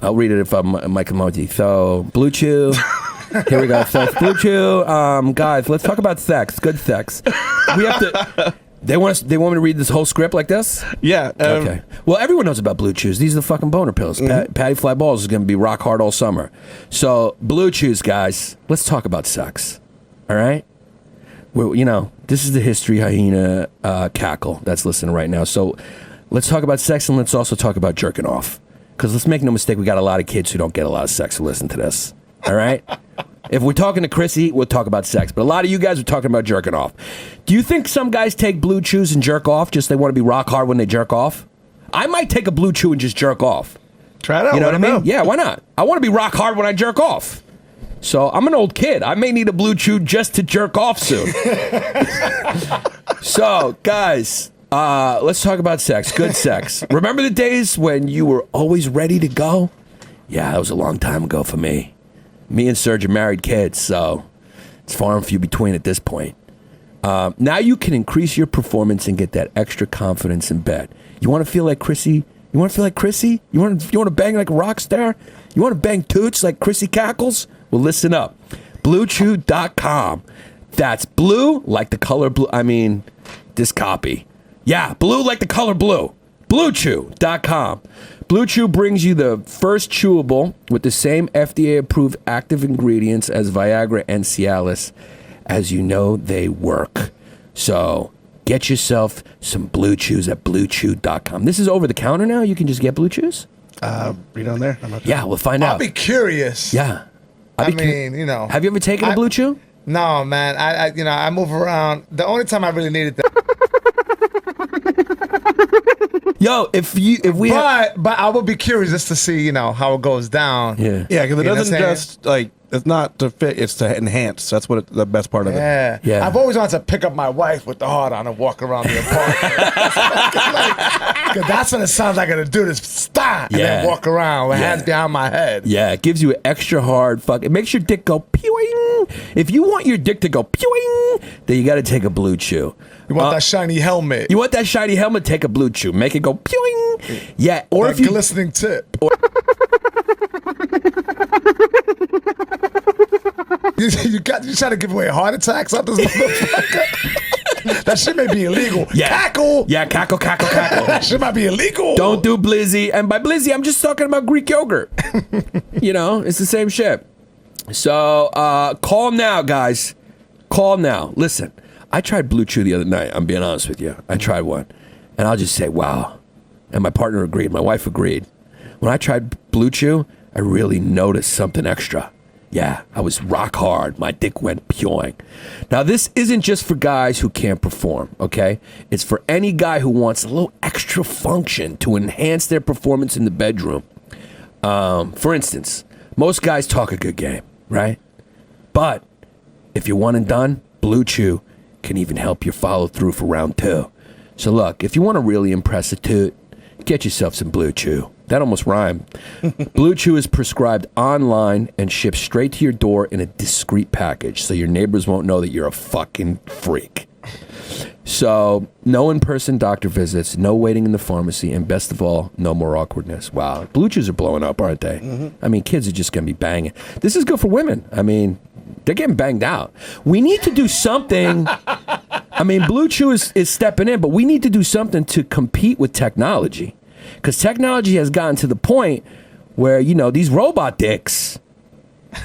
I'll read it if I'm Mike Emoji. So, Blue Chew. Here we go. So, it's Blue Chew. Guys, let's talk about sex. Good sex. We have to... They want me to read this whole script like this? Yeah. Okay. Well, everyone knows about Blue Chews. These are the fucking boner pills. Patty Fly Balls is going to be rock hard all summer. So, Blue Chews, guys, let's talk about sex. All right? This is the History Hyena cackle that's listening right now. So, let's talk about sex, and let's also talk about jerking off. Because let's make no mistake, we got a lot of kids who don't get a lot of sex who listen to this. All right? If we're talking to Chrissy, we'll talk about sex. But a lot of you guys are talking about jerking off. Do you think some guys take Blue Chews and jerk off just they want to be rock hard when they jerk off? I might take a Blue Chew and just jerk off. Try it out. You know what I mean? Yeah, why not? I want to be rock hard when I jerk off. So I'm an old kid. I may need a Blue Chew just to jerk off soon. So, guys, let's talk about sex. Good sex. Remember the days when you were always ready to go? Yeah, that was a long time ago for me. Me and Sergio married kids, so it's far and few between at this point. Now you can increase your performance and get that extra confidence in bed. You want to feel like Chrissy? You want to feel like Chrissy? You want to bang like a rock star? You want to bang toots like Chrissy Cackles? Well, listen up. BlueChew.com. That's blue like the color blue. I mean, this copy. Yeah, blue like the color blue. BlueChew.com. Blue Chew brings you the first chewable with the same FDA-approved active ingredients as Viagra and Cialis. As you know, they work. So get yourself some Blue Chews at BlueChew.com. This is over the counter now? You can just get Blue Chews? Read on there. I'm not sure. Yeah, we'll find out. I'll be curious. Yeah. I mean, you know. Have you ever taken a Blue Chew? No, man. I move around. The only time I really needed that. Yo, But I would be curious just to see, how it goes down. Yeah. Yeah, because it You know doesn't what I'm just it's not to fit, it's to enhance. That's what the best part of it. Yeah. I've always wanted to pick up my wife with the heart on and walk around the apartment. Because that's what it sounds like to do. This stop and then walk around with hands behind my head. Yeah, it gives you an extra hard fuck. It makes your dick go pew. If you want your dick to go pew, then you got to take a Blue Chew. You want that shiny helmet. You want that shiny helmet? Take a Blue Chew. Make it go pew. Yeah, or that if you glistening tip. You trying to give away heart attacks out this motherfucker? That shit may be illegal. Yeah. Cackle. Yeah, cackle. That shit might be illegal. Don't do Blizzy. And by Blizzy, I'm just talking about Greek yogurt. It's the same shit. So call now, guys. Call now. Listen, I tried Blue Chew the other night. I'm being honest with you. I tried one. And I'll just say, wow. And my partner agreed. My wife agreed. When I tried Blue Chew, I really noticed something extra. Yeah, I was rock hard. My dick went pewing. Now, this isn't just for guys who can't perform, okay? It's for any guy who wants a little extra function to enhance their performance in the bedroom. For instance, most guys talk a good game, right? But if you're one and done, Blue Chew can even help you follow through for round 2. So look, if you want to really impress a toot, get yourself some Blue Chew. That almost rhymed. Blue Chew is prescribed online and shipped straight to your door in a discreet package so your neighbors won't know that you're a fucking freak. So, no in-person doctor visits, no waiting in the pharmacy, and best of all, no more awkwardness. Wow. Blue Chews are blowing up, aren't they? Mm-hmm. I mean, kids are just going to be banging. This is good for women. I mean, they're getting banged out. We need to do something. I mean, Blue Chew is stepping in, but we need to do something to compete with technology. Because technology has gotten to the point where, these robot dicks,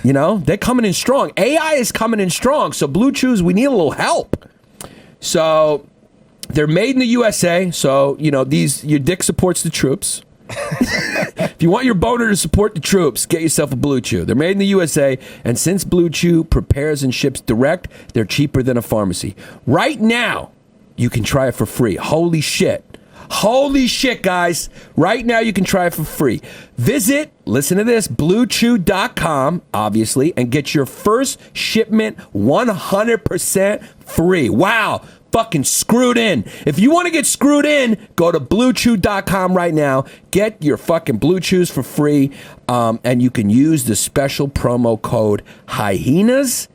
they're coming in strong. AI is coming in strong. So Blue Chews, we need a little help. So they're made in the USA. So, your dick supports the troops. If you want your boner to support the troops, get yourself a Blue Chew. They're made in the USA. And since Blue Chew prepares and ships direct, they're cheaper than a pharmacy. Right now, you can try it for free. Holy shit. Holy shit, guys. Right now, you can try it for free. Listen to this, BlueChew.com, obviously, and get your first shipment 100% free. Wow. Fucking screwed in. If you want to get screwed in, go to BlueChew.com right now. Get your fucking Blue Chews for free, and you can use the special promo code Hyenas.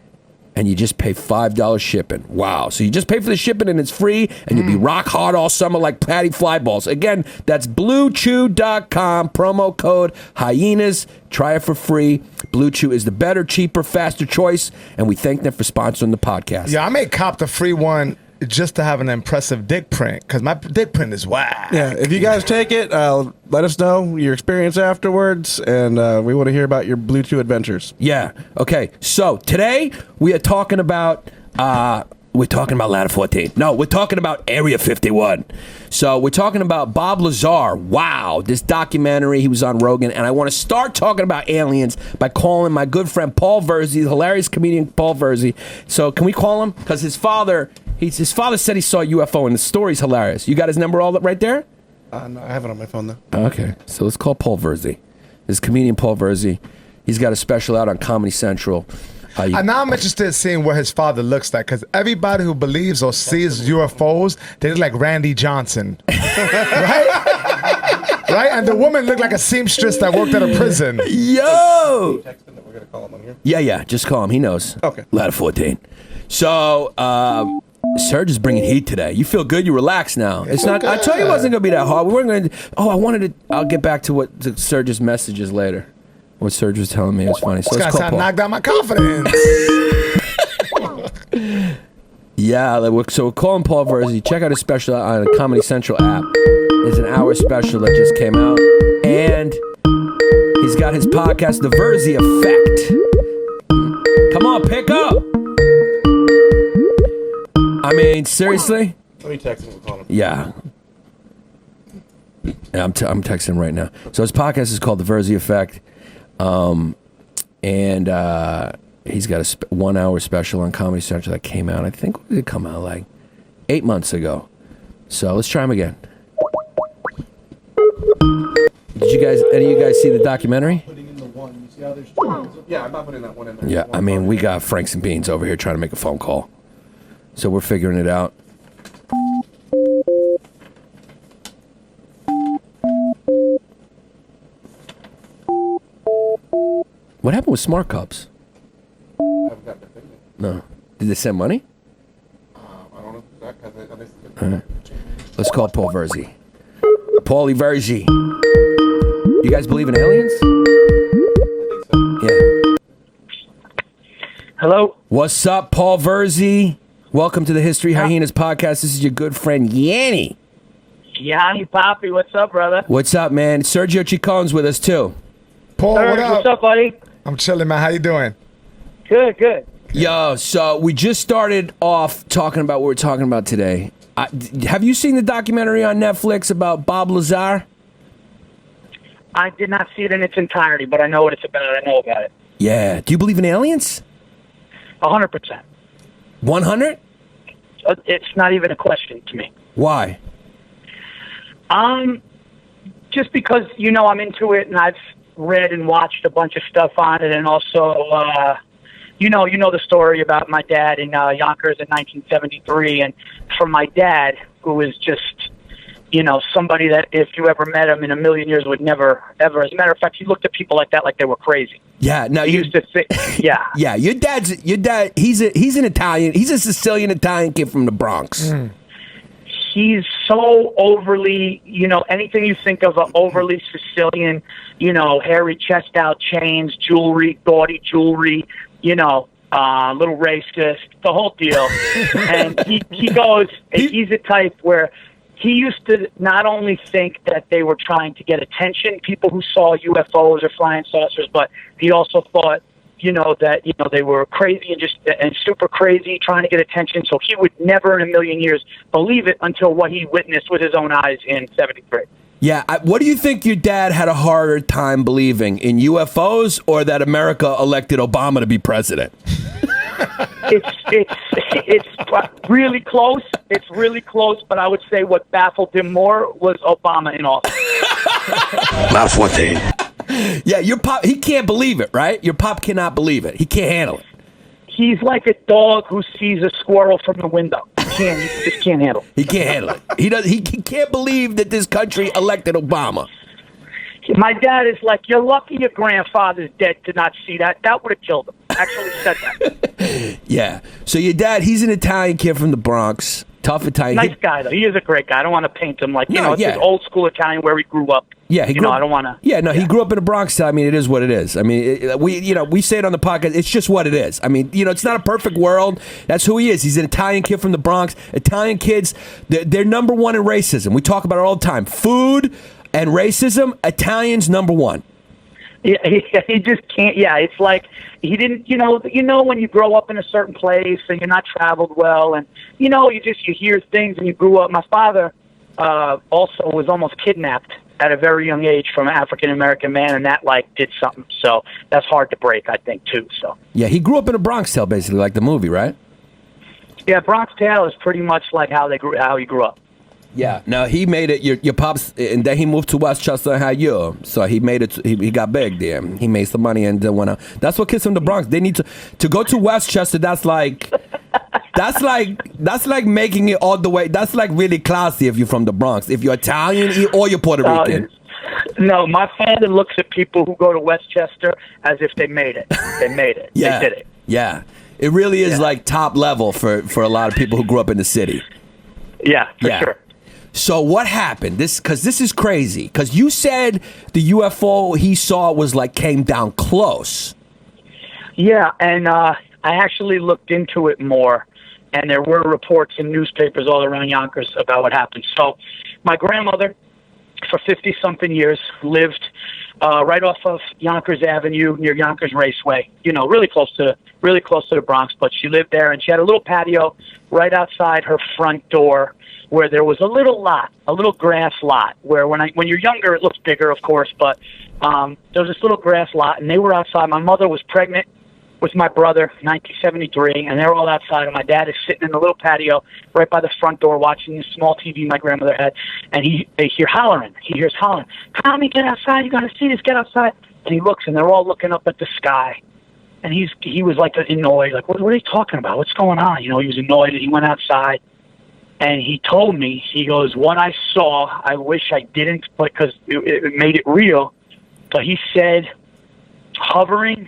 And you just pay $5 shipping. Wow. So you just pay for the shipping and it's free, and you'll be rock hard all summer like Patty Flyballs. Again, that's BlueChew.com, promo code Hyenas. Try it for free. Blue Chew is the better, cheaper, faster choice, and we thank them for sponsoring the podcast. Yeah, I may cop the free one just to have an impressive dick print, because my dick print is whack. Yeah, if you guys take it, let us know your experience afterwards, and we want to hear about your Blue Chew adventures. Yeah. Okay. So today we are talking about Ladder 14. No, we're talking about Area 51. So we're talking about Bob Lazar. Wow, this documentary. He was on Rogan, and I want to start talking about aliens by calling my good friend Paul Virzi, the hilarious comedian Paul Virzi. So can we call him? Because his father said he saw a UFO, and the story's hilarious. You got his number all right there? No, I have it on my phone, though. Okay, so let's call Paul Virzi. This comedian Paul Virzi. He's got a special out on Comedy Central. And now I'm interested in seeing what his father looks like, because everybody who believes or sees UFOs, they look like Randy Johnson. Right? Right? And the woman looked like a seamstress that worked at a prison. Yo! Text him that we're going to call him on here. Yeah, just call him. He knows. Okay. Ladder 14. So, Serge is bringing heat today. You feel good? You relax now. It's feel not. I told you it good. wasn't gonna be that hard. We weren't gonna. Oh, I wanted to. I'll get back to what to Serge's messages later. What Serge was telling me, it was funny. So This let's guy's call trying to Paul. knock down my confidence. Yeah, so we're calling Paul Virzi. Check out his special on the Comedy Central app. It's an hour special that just came out, and he's got his podcast, The Virzi Effect. Come on, pick up. I mean, seriously? Let me text him and call him. Yeah. Yeah, I'm texting him right now. So his podcast is called The Virzi Effect, and he's got a 1 hour special on Comedy Central that came out. I think it did come out like 8 months ago. So let's try him again. Did any of you guys see the documentary? Putting in the one. You see how there's Yeah, I'm not putting that one in there. Yeah, I mean, we got Franks and Beans over here trying to make a phone call. So we're figuring it out. What happened with Smart Cups? I haven't got that thing yet. No. Did they send money? I don't know if that. Let's call Paul Virzi. Paulie Virzi. You guys believe in aliens? Yeah. Hello. What's up, Paul Virzi? Welcome to the History Hyenas podcast. This is your good friend Yanni. Yanni Poppy, what's up, brother? What's up, man? Sergio Chicon's with us too. Paul, Serge, what up? what's up, buddy? I'm chilling, man. How you doing? Good, good. Yo, so we just started off talking about what we're talking about today. Have you seen the documentary on Netflix about Bob Lazar? I did not see it in its entirety, but I know what it's about. I know about it. Yeah. Do you believe in aliens? 100%. 100? It's not even a question to me. Why? Just because, I'm into it and I've read and watched a bunch of stuff on it, and also, you know the story about my dad in Yonkers in 1973, and for my dad, who was just, somebody that if you ever met him in a million years would never, ever. As a matter of fact, he looked at people like that like they were crazy. Yeah. No, He you used to think, yeah. Yeah, your dad. He's an Italian. He's a Sicilian Italian kid from the Bronx. He's so overly, anything you think of an overly Sicilian, hairy chest out, chains, jewelry, gaudy jewelry, little racist, the whole deal. And he goes, he's a type where he used to not only think that they were trying to get attention, people who saw UFOs or flying saucers, but he also thought, that, they were crazy and super crazy trying to get attention. So he would never in a million years believe it until what he witnessed with his own eyes in 73. Yeah. What do you think your dad had a harder time believing, in UFOs or that America elected Obama to be president? It's really close. It's really close, but I would say what baffled him more was Obama in office. Más fuerte. Yeah, your pop, he can't believe it, right? Your pop cannot believe it. He can't handle it. He's like a dog who sees a squirrel from the window. He just can't handle it. He can't handle it. He can't believe that this country elected Obama. My dad is like, you're lucky your grandfather's dead to not see that. That would have killed him. Actually said that. Yeah. So your dad, he's an Italian kid from the Bronx. Tough Italian. Nice guy, though. He is a great guy. I don't want to paint him like, it's yeah. his old school Italian where he grew up. Yeah, he grew up, I don't want to. Yeah, no, he grew up in the Bronx. I mean, it is what it is. I mean, we say it on the podcast. It's just what it is. I mean, it's not a perfect world. That's who he is. He's an Italian kid from the Bronx. Italian kids, they're number one in racism. We talk about it all the time. Food and racism, Italians number one. Yeah, he just can't. Yeah, it's like he didn't. When you grow up in a certain place and you're not traveled well, and you hear things and you grew up. My father also was almost kidnapped at a very young age from an African American man, and that did something. So that's hard to break, I think, too. So yeah, he grew up in a Bronx Tale, basically, like the movie, right? Yeah, Bronx Tale is pretty much like how he grew up. Yeah. Now he made it. Your pops, and then he moved to Westchester and had you. So he made it. He got big there. He made some money and then went out. That's what kids from the Bronx. They need to go to Westchester. That's like making it all the way. That's like really classy if you're from the Bronx. If you're Italian or you're Puerto Rican. No, my father looks at people who go to Westchester as if they made it. They made it. Yeah. They did it. Yeah. It really is like top level for a lot of people who grew up in the city. Yeah, for sure. So what happened? Because this is crazy. Because you said the UFO he saw was like came down close. Yeah, and I actually looked into it more, and there were reports in newspapers all around Yonkers about what happened. So my grandmother, for 50-something years, lived right off of Yonkers Avenue near Yonkers Raceway. You know, really close to the Bronx. But she lived there, and she had a little patio right outside her front door, where there was a little lot, a little grass lot. Where when you're younger, it looks bigger, of course. But there was this little grass lot, and they were outside. My mother was pregnant with my brother, 1973, and they were all outside, and my dad is sitting in the little patio right by the front door watching this small TV my grandmother had, and they hear hollering. He hears hollering, "Tommy, get outside, you got to see this, get outside." And he looks, and they're all looking up at the sky, and he was like annoyed, like, what are they talking about? What's going on? You know, he was annoyed, and he went outside, and he told me, he goes, "What I saw, I wish I didn't, because it made it real," but he said, hovering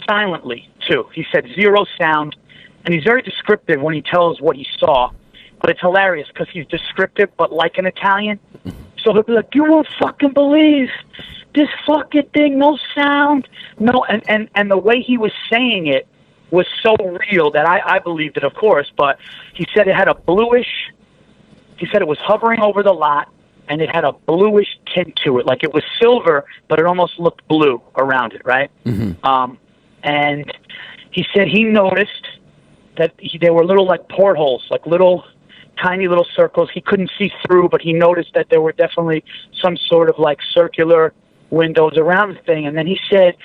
silently too. He said zero sound, and he's very descriptive when he tells what he saw, but it's hilarious because he's descriptive but like an Italian. So he'll be like, "You won't fucking believe this fucking thing, no sound, no," and the way he was saying it was so real that I believed it, of course. But he said it had a bluish, he said it was hovering over the lot, and it had a bluish tint to it, like it was silver, but it almost looked blue around it, right? Mm-hmm. And he said he noticed that there were little like portholes, like little tiny little circles. He couldn't see through, but he noticed that there were definitely some sort of like circular windows around the thing. And then he said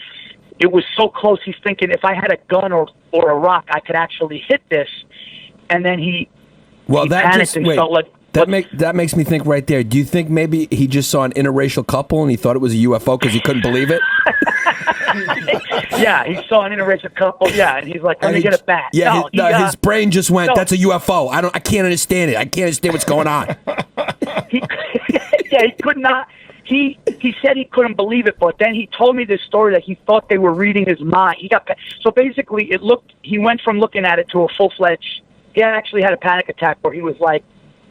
it was so close, he's thinking if I had a gun or a rock, I could actually hit this. And then he panicked and felt like... That makes me think right there. Do you think maybe he just saw an interracial couple and he thought it was a UFO because he couldn't believe it? Yeah, he saw an interracial couple. Yeah, and he's like, "Let me get a bat." Yeah, his brain just went, "That's a UFO. I can't understand it. I can't understand what's going on." He could not. He said he couldn't believe it, but then he told me this story that he thought they were reading his mind. So basically, he went from looking at it to a full-fledged. He actually had a panic attack where he was like,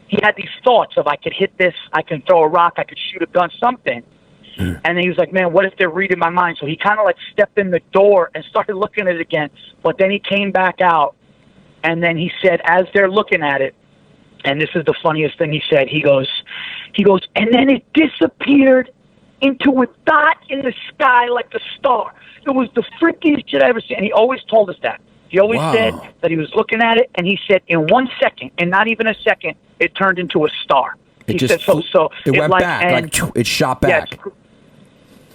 he had these thoughts of, I could hit this, I can throw a rock, I could shoot a gun, something. And then he was like, "Man, what if they're reading my mind?" So he kind of like stepped in the door and started looking at it again. But then he came back out, and then he said, as they're looking at it, and this is the funniest thing he said, he goes, "And then it disappeared into a dot in the sky like a star. It was the freakiest shit I ever seen." And he always told us that. He always said that he was looking at it, and he said in 1 second, and not even a second, it turned into a star. It said it went back, it shot back. Yeah,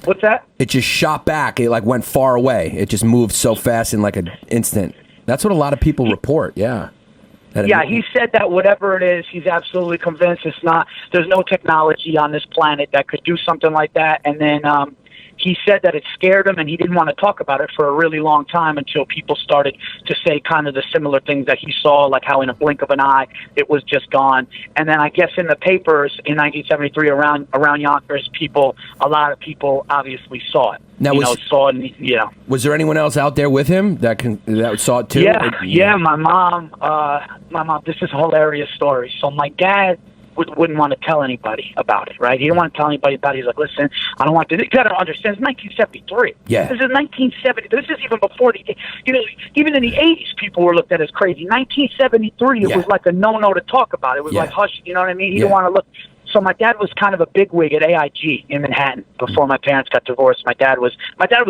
what's that? It just shot back. It like went far away. It just moved so fast in like an instant. That's what a lot of people report. Yeah. He said that whatever it is, he's absolutely convinced it's not. There's no technology on this planet that could do something like that. And then he said that it scared him, and he didn't want to talk about it for a really long time until people started to say kind of the similar things that he saw, like how in a blink of an eye it was just gone. And then I guess in the papers in 1973 around Yonkers, a lot of people obviously saw it. Now, was there anyone else out there with him that saw it too? Yeah, my mom. This is a hilarious story. So my dad wouldn't want to tell anybody about it, right? He didn't want to tell anybody about it. He's like, "Listen, I don't want to." You got to understand, it's 1973. Yeah. This is 1970. This is even before even in the 80s, people were looked at as crazy. 1973, it was like a no-no to talk about. It was like hush. You know what I mean? He didn't want to look. So my dad was kind of a bigwig at AIG in Manhattan before my parents got divorced. My dad was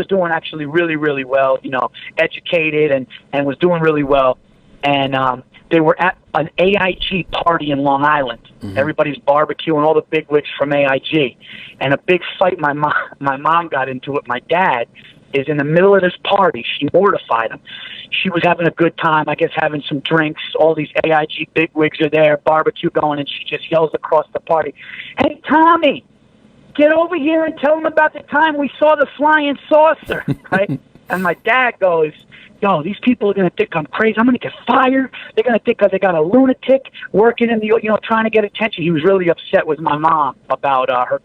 doing actually really, really well. You know, educated and was doing really well. And they were at an AIG party in Long Island. Mm-hmm. Everybody's barbecuing, all the bigwigs from AIG. And a big fight my mom got into with my dad is in the middle of this party. She mortified him. She was having a good time, I guess, having some drinks. All these AIG bigwigs are there, barbecue going, and she just yells across the party, "Hey, Tommy, get over here and tell them about the time we saw the flying saucer," right? And my dad goes, yo, these people are going to think I'm crazy. I'm going to get fired. They're going to think they got a lunatic working in the, trying to get attention. He was really upset with my mom about her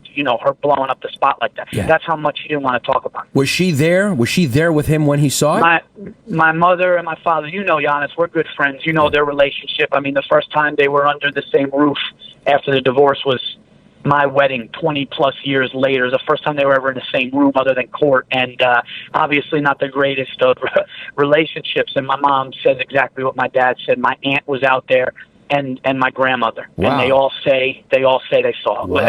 blowing up the spot like that. Yeah. That's how much he didn't want to talk about it. Was she there? Was she there with him when he saw it? My mother and my father, Yannis, we're good friends. You know their relationship. I mean, the first time they were under the same roof after the divorce was my wedding 20 plus years later. It was the first time they were ever in the same room other than court, and obviously not the greatest of relationships. And my mom says exactly what my dad said. My aunt was out there, and my grandmother. Wow. And they all say they saw it. Wow.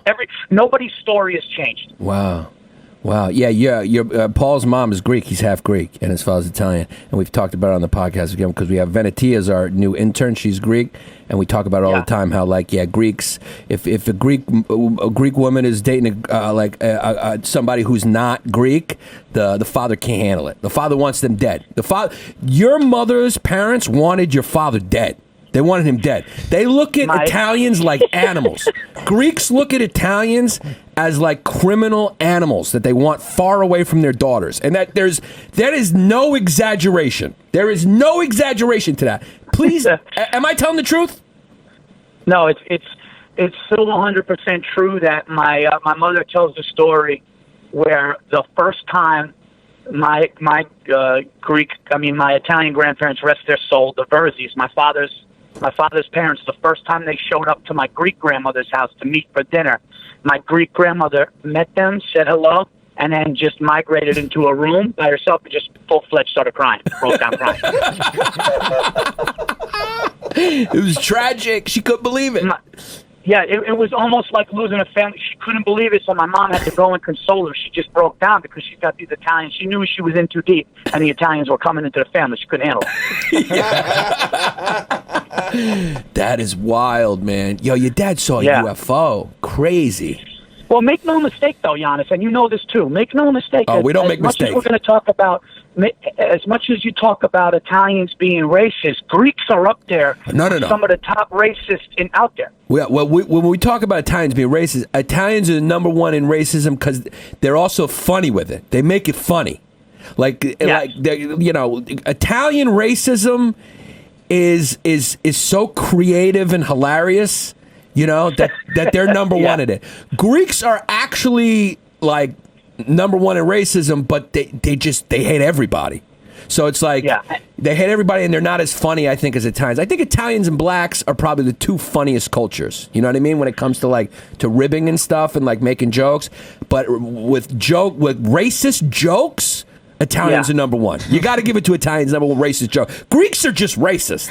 Every nobody's story has changed. Wow. Yeah. Your Paul's mom is Greek. He's half Greek, and his father's Italian. And we've talked about it on the podcast again because we have Venetia as our new intern. She's Greek, and we talk about it all the time. How Greeks, if a Greek woman is dating somebody who's not Greek, the father can't handle it. The father wants them dead. Your mother's parents wanted your father dead. They wanted him dead. They look at Italians like animals. Greeks look at Italians as like criminal animals that they want far away from their daughters. And that is no exaggeration. There is no exaggeration to that. Please, am I telling the truth? No, it's still 100% true that my mother tells the story where the first time my Italian grandparents, rest their soul, the Virzis, my father's parents, the first time they showed up to my Greek grandmother's house to meet for dinner, my Greek grandmother met them, said hello, and then just migrated into a room by herself and just full-fledged started crying, broke down crying. It was tragic. She couldn't believe it. It was almost like losing a family. She couldn't believe it, so my mom had to go and console her. She just broke down because she's got these Italians. She knew she was in too deep, and the Italians were coming into the family. She couldn't handle it. That is wild, man. Yo, your dad saw a UFO. Crazy. Well, make no mistake, though, Yannis, and you know this too. Make no mistake. Oh, we don't make mistakes. We're going to talk about, as much as you talk about Italians being racist, Greeks are up there. No. Some of the top racists out there. Well, when we talk about Italians being racist, Italians are number one in racism because they're also funny with it. They make it funny. Italian racism is so creative and hilarious. That they're number one at it. Greeks are actually like number one in racism, but they hate everybody. So it's like they hate everybody, and they're not as funny, I think, as Italians. I think Italians and blacks are probably the two funniest cultures. You know what I mean? When it comes to to ribbing and stuff and making jokes, but with racist jokes. Italians are number one. You got to give it to Italians, number one racist joke. Greeks are just racist.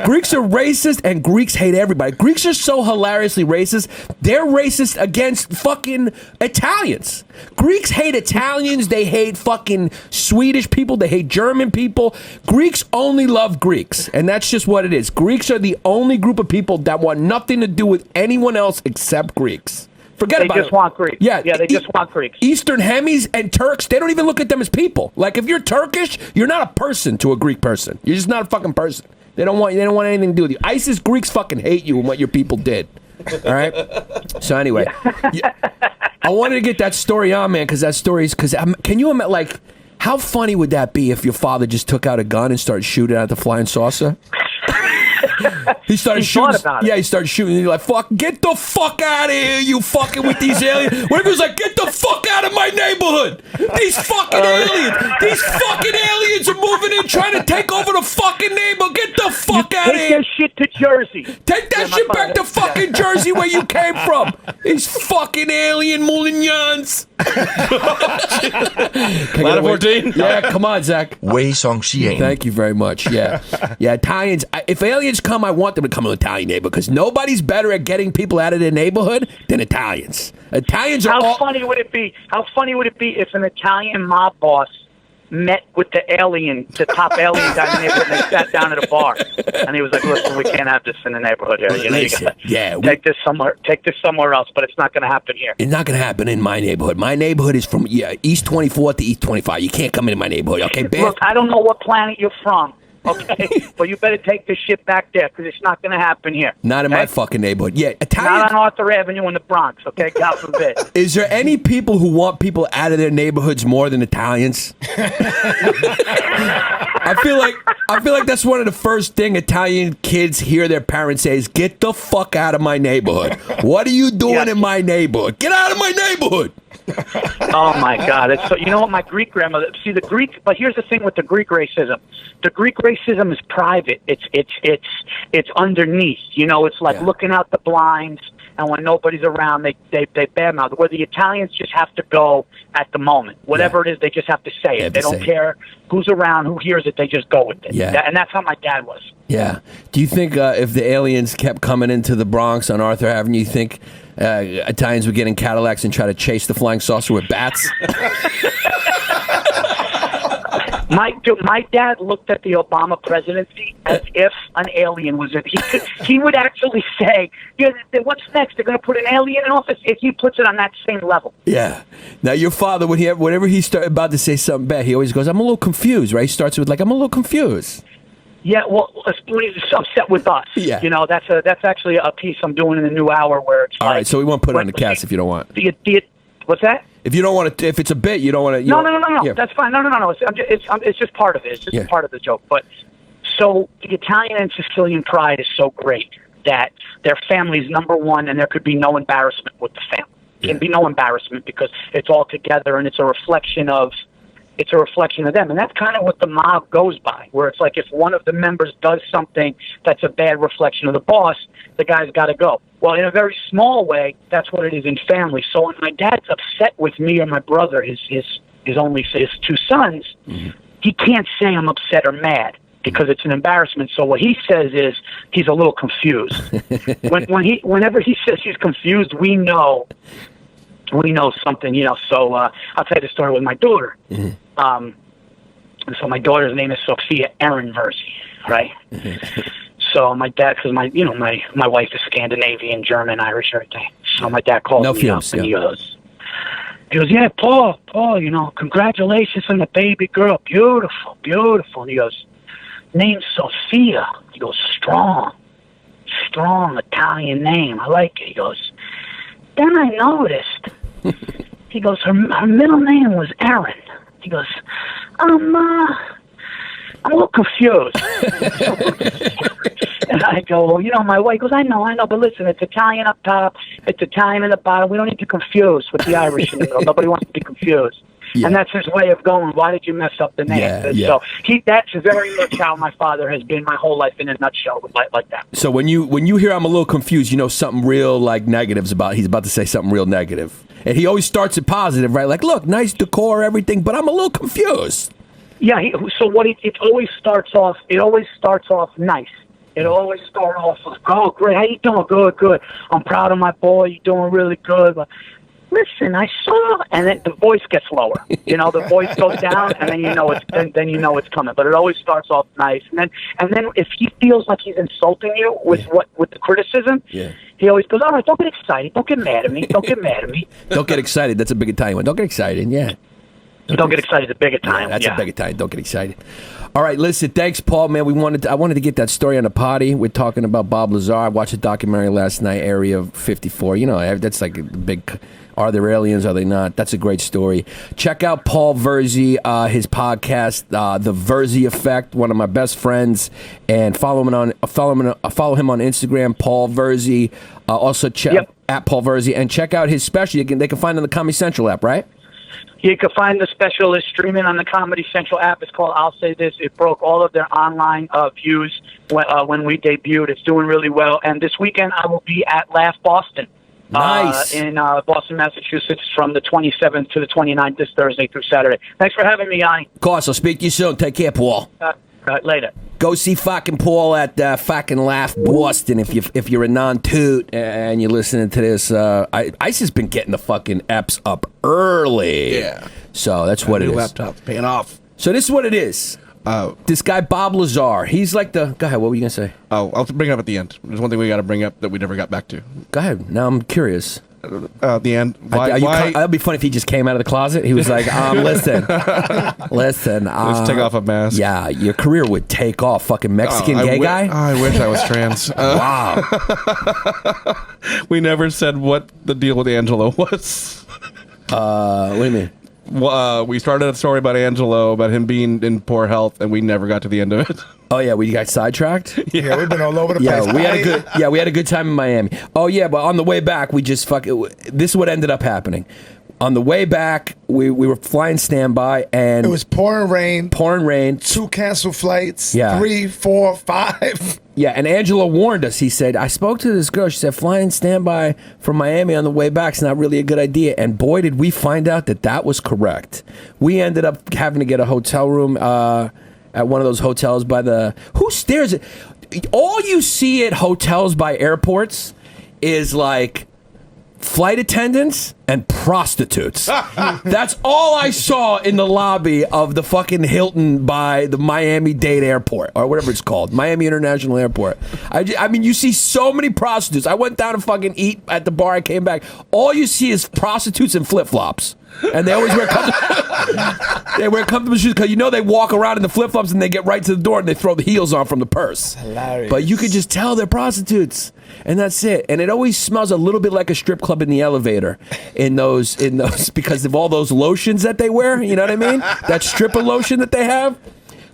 Greeks are racist, and Greeks hate everybody. Greeks are so hilariously racist, they're racist against fucking Italians. Greeks hate Italians, they hate fucking Swedish people, they hate German people. Greeks only love Greeks, and that's just what it is. Greeks are the only group of people that want nothing to do with anyone else except Greeks. Forget about it. They just want Greeks. Yeah, they just want Greeks. Eastern Hemis and Turks, they don't even look at them as people. Like, if you're Turkish, you're not a person to a Greek person. You're just not a fucking person. They don't want anything to do with you. ISIS Greeks fucking hate you and what your people did. All right? So anyway, I wanted to get that story on, man, because that story is, can you imagine, how funny would that be if your father just took out a gun and started shooting at the flying saucer? He started shooting. Yeah, he started shooting. He's like, "Fuck, get the fuck out of here, you fucking with these aliens." What if he was like, "Get the fuck out of my neighborhood. These fucking aliens are moving in, trying to take over the fucking neighborhood. Get the fuck out of here. Take that shit to Jersey. Take that shit back to fucking Jersey where you came from. These fucking alien moulignons." Line of 14? Yeah, come on, Zach. Wei Song Xian. Thank you very much. Yeah. Italians. If aliens come, I want them to come to an Italian neighborhood because nobody's better at getting people out of their neighborhood than Italians. Italians are How funny would it be? How funny would it be if an Italian mob boss met with the top alien guy in the neighborhood, and they sat down at a bar, and he was like, "Listen, we can't have this in the neighborhood here. Take this somewhere else, but it's not going to happen here. It's not going to happen in my neighborhood. My neighborhood is from East 24 to East 25. You can't come into my neighborhood, okay, Look, I don't know what planet you're from, okay? But you better take this shit back there because it's not going to happen here. Not in my okay? fucking neighborhood. Yeah, Not Italians. on Arthur Avenue in the Bronx, okay? God forbid. Is there any people who want people out of their neighborhoods more than Italians? I feel like that's one of the first thing Italian kids hear their parents say is, "Get the fuck out of my neighborhood. What are you doing in my neighborhood? Get out of my neighborhood." Oh my God! It's so, you know what my Greek grandmother. See the Greek, but here's the thing with the Greek racism. The Greek racism is private. It's underneath. You know, it's like looking out the blinds, and when nobody's around, they badmouth. Where the Italians just have to go at the moment. Whatever it is, they just have to say it. They don't care who's around, who hears it. They just go with it. Yeah. And that's how my dad was. Yeah. Do you think if the aliens kept coming into the Bronx on Arthur Avenue, you think Italians would get in Cadillacs and try to chase the flying saucer with bats? My dad looked at the Obama presidency as if an alien was in. He would actually say, "What's next? They're going to put an alien in office." If he puts it on that same level. Yeah. Now your father, whenever he started about to say something bad, he always goes, "I'm a little confused." Right? He starts with like, "I'm a little confused." Yeah, well, when he's upset with us. Yeah. You know, that's actually a piece I'm doing in the new hour where it's all right. So we won't put it on the cast if you don't want. What's that? If you don't want to, if it's a bit, you don't want to. No. Yeah. That's fine. No. It's just part of it. It's just part of the joke. But so the Italian and Sicilian pride is so great that their family's number one, and there could be no embarrassment with the family. There can be no embarrassment because it's all together, and it's a reflection of them. And that's kind of what the mob goes by, where it's like if one of the members does something that's a bad reflection of the boss, the guy's got to go. Well, in a very small way, that's what it is in family. So when my dad's upset with me or my brother, his two sons, he can't say I'm upset or mad because it's an embarrassment. So what he says is he's a little confused. Whenever he says he's confused, we know something, you know. So I'll tell you the story with my daughter. So my daughter's name is Sophia Erin Virzi, right? So my dad, because my wife is Scandinavian, German, Irish, everything. So my dad calls me up and he goes, "Yeah, Paul, you know, congratulations on the baby girl, beautiful. And he goes, name's Sophia. He goes, strong Italian name. I like it. He goes, then I noticed. He goes, her middle name was Erin. He goes, I'm a little confused. And I go, well, you know, my wife goes, I know, but listen, it's Italian up top, it's Italian in the bottom. We don't need to confuse with the Irish in the middle. Nobody wants to be confused. Yeah. And that's his way of going, why did you mess up the name? So that's very much how my father has been my whole life in a nutshell, like that. So when you hear I'm a little confused, you know something real like negative's about. He's about to say something real negative. And he always starts it positive, right? Like, look, nice decor, everything, but I'm a little confused. Yeah, it always starts off nice. It always starts off with, oh, great, how you doing? Good. I'm proud of my boy, you're doing really good. But listen, I saw, and then the voice gets lower. You know, the voice goes down, and then you know it's coming. But it always starts off nice, and then if he feels like he's insulting you with the criticism, he always goes, all right, don't get excited, don't get mad at me, Don't get excited. That's a big Italian one. Don't get excited. Yeah. Don't get excited. It's a big Italian. That's a big Italian. Don't get excited. All right, listen. Thanks, Paul. Man, I wanted to get that story on the potty. We're talking about Bob Lazar. I watched a documentary last night, Area 54. You know, that's like a big. Are there aliens? Are they not? That's a great story. Check out Paul Virzi, his podcast, The Virzi Effect. One of my best friends, and follow him on Instagram, Paul Virzi. Also check at Paul Virzi, and check out his special. They can find it on the Comedy Central app, right? You can find the special is streaming on the Comedy Central app. It's called I'll Say This. It broke all of their online views when we debuted. It's doing really well. And this weekend I will be at Laugh Boston. Nice. In Boston, Massachusetts from the 27th to the 29th this Thursday through Saturday. Thanks for having me, Yanni. Of course. I'll speak to you soon. Take care, Paul. Later. Go see fucking Paul at fucking Laugh Boston if you're a non-toot and you're listening to this. ICE has been getting the fucking EPs up early. Yeah. So that's what it is. Laptop's paying off. So this is what it is. This guy, Bob Lazar, he's like the... Go ahead, what were you going to say? Oh, I'll bring it up at the end. There's one thing we got to bring up that we never got back to. Go ahead. Now I'm curious. the end. Why? That'd be funny if he just came out of the closet. He was like, listen. Let's take off a mask. Yeah, your career would take off. Fucking Mexican gay guy. I wish I was trans. Wow. We never said what the deal with Angelo was. What do you mean? We started a story about Angelo, about him being in poor health, and we never got to the end of it. Oh yeah, we got sidetracked. Yeah, we've been all over the place. We had a good time in Miami. Oh yeah, but on the way back, we just this is what ended up happening. On the way back, we were flying standby, and It was pouring rain. 2 canceled flights. Yeah. 3, 4, 5. Yeah, and Angelo warned us. He said, I spoke to this girl. She said, flying standby from Miami on the way back is not really a good idea. And boy, did we find out that was correct. We ended up having to get a hotel room at one of those hotels by the... Who stares at... All you see at hotels by airports is like... flight attendants and prostitutes. That's all I saw in the lobby of the fucking Hilton by the Miami-Dade Airport, or whatever it's called, Miami International Airport. I mean, you see so many prostitutes. I went down to fucking eat at the bar. I came back. All you see is prostitutes and flip-flops. And they always wear comfortable shoes because they walk around in the flip-flops and they get right to the door and they throw the heels on from the purse. Hilarious. But you could just tell they're prostitutes. And that's it. And it always smells a little bit like a strip club in the elevator in those because of all those lotions that they wear. You know what I mean? That stripper lotion that they have.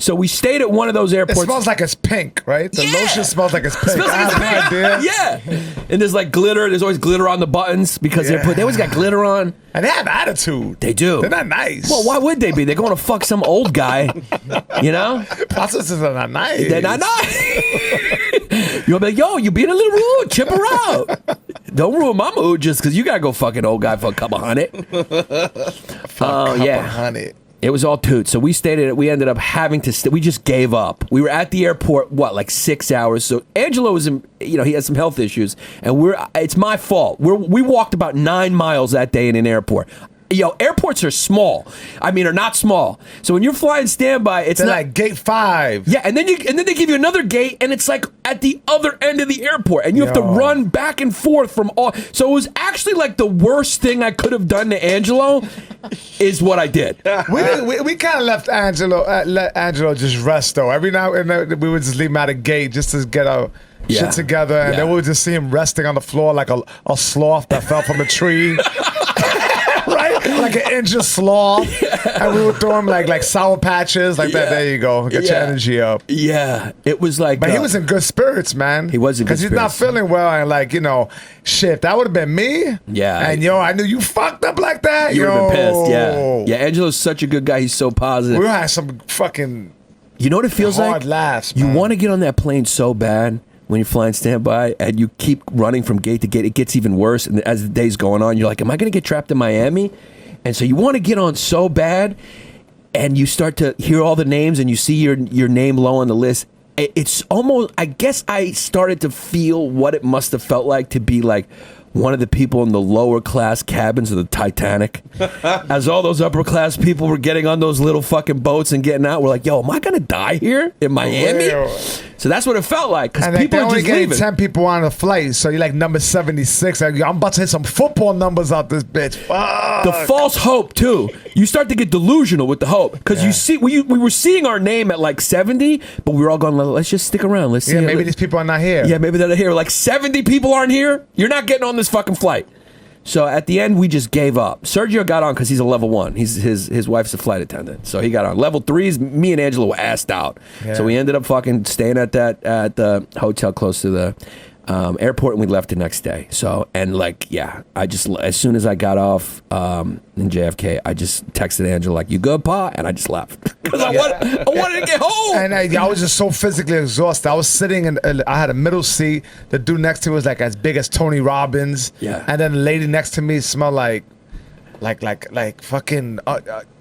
So we stayed at one of those airports. It smells like it's pink, right? The lotion smells like it's pink. Smells like it's pink. Idea. Yeah. And there's like glitter. There's always glitter on the buttons because they always got glitter on. And they have attitude. They do. They're not nice. Well, why would they be? They're going to fuck some old guy, you know? Prostitutes are not nice. They're not nice. You'll be like, yo, you being a little rude. Chip her out. Don't ruin my mood just because you got to go fucking old guy for a couple $100. Oh, yeah. $100. It was all toot. So we stayed at it. We ended up having to we just gave up. We were at the airport, like 6 hours. So Angelo was he had some health issues. And it's my fault. We walked about 9 miles that day in an airport. Airports are small. I mean, are not small. So when you're flying standby, it's They're not like gate 5. Yeah, and then they give you another gate, and it's like at the other end of the airport, and you have to run back and forth from all. So it was actually like the worst thing I could have done to Angelo, is what I did. We kind of left let Angelo just rest though. Every now and then we would just leave him at a gate just to get our shit together, and then we would just see him resting on the floor like a sloth that fell from a tree. Right? Like an injured sloth. And we would throw him like Sour Patches. Like that. There you go. Get your energy up. Yeah. It was like... But he was in good spirits, man. He was in good spirits. Because he's not feeling well. And shit, that would have been me. Yeah. And I knew you fucked up like that. You would have been pissed. Yeah. Yeah, Angelo's such a good guy. He's so positive. We had some fucking... You know what it feels hard like? Hard laughs, man. You want to get on that plane so bad when you're flying standby and you keep running from gate to gate. It gets even worse. And as the day's going on, you're like, am I going to get trapped in Miami? And so you want to get on so bad, and you start to hear all the names, and you see your name low on the list. It's almost, I guess I started to feel what it must have felt like to be like one of the people in the lower class cabins of the Titanic. As all those upper class people were getting on those little fucking boats and getting out, we're like, yo, am I going to die here in Miami? So that's what it felt like, because people are just leaving. 10 people on the flight, so you're like number 76. I'm about to hit some football numbers out this bitch. Fuck. The false hope, too. You start to get delusional with the hope, because you see, we were seeing our name at like 70, but we were all going, let's just stick around. Let's see. Yeah, maybe these people are not here. Yeah, maybe they're not here. Like 70 people aren't here. You're not getting on this fucking flight. So at the end, we just gave up. Sergio got on because he's a level 1. His wife's a flight attendant, so he got on. Level 3s, me and Angela were assed out. Yeah. So we ended up fucking staying at the hotel close to the airport, and we left the next day. So, and I just, as soon as I got off in JFK, I just texted Angela like, "You good, Pa?" And I just left because I wanted to get home. And I was just so physically exhausted. I was sitting and I had a middle seat. The dude next to me was like as big as Tony Robbins. Yeah. And then the lady next to me smelled like fucking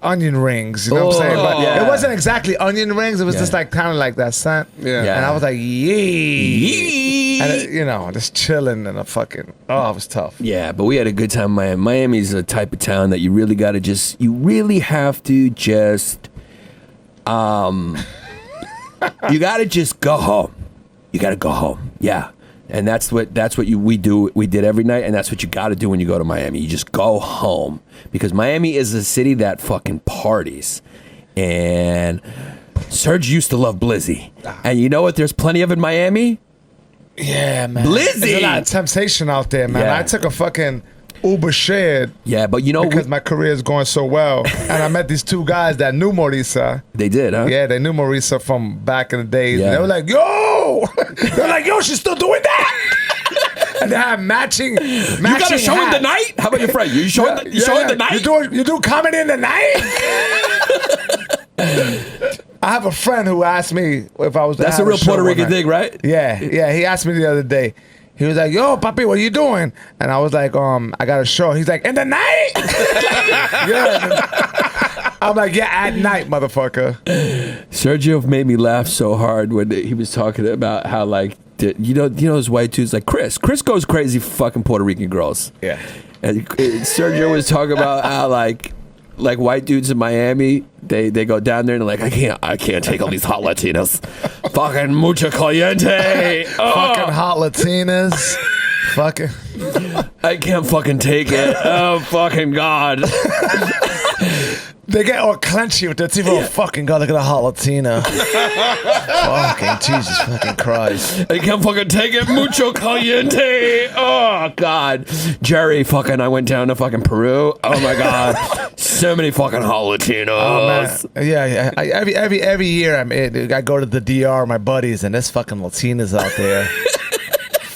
onion rings, you know what I'm saying? But it wasn't exactly onion rings. It was just like kind of like that scent. Yeah. And I was like, yee. And just chilling and it was tough. Yeah, but we had a good time in Miami. Miami's a type of town that you really got to you really have to just, you got to just go home. You got to go home. Yeah. And that's what we did every night, and that's what you got to do when you go to Miami. You just go home, because Miami is a city that fucking parties. And Serge used to love Blizzy. And you know what there's plenty of in Miami? Yeah, man. Blizzy! There's a lot of temptation out there, man. Yeah. I took a fucking Uber shared. Yeah, but you know, because my career is going so well. And I met these two guys that knew Marisa. they did, huh? Yeah, they knew Marisa from back in the days. Yeah. And they were like, yo! They were like, yo, she's still doing that! And they have matching You got a show in the night? How about your friend? You showing the night? You do comedy in the night? I have a friend who asked me if I was. That's a real Puerto Rican thing, right? Yeah. He asked me the other day. He was like, "Yo, papi, what are you doing?" And I was like, I got a show." He's like, "In the night?" Yeah. I'm like, "Yeah, at night, motherfucker." Sergio made me laugh so hard when he was talking about how, like, you know those white dudes like Chris goes crazy for fucking Puerto Rican girls. Yeah. And Sergio was talking about how like white dudes in Miami, they go down there and they're like, I can't take all these hot Latinas. Fucking mucha caliente. Fucking hot Latinas. Fucking. I can't fucking take it. Oh fucking God. They get all clenchy with their teeth. Oh, fucking God, look at the hot Latina. Fucking Jesus fucking Christ. I can't fucking take it. Mucho caliente. Oh, God. Jerry, fucking, I went down to fucking Peru. Oh, my God. So many fucking hot Latinos. Oh, man. Yeah. Every year I go to the DR, my buddies, and there's fucking Latinas out there.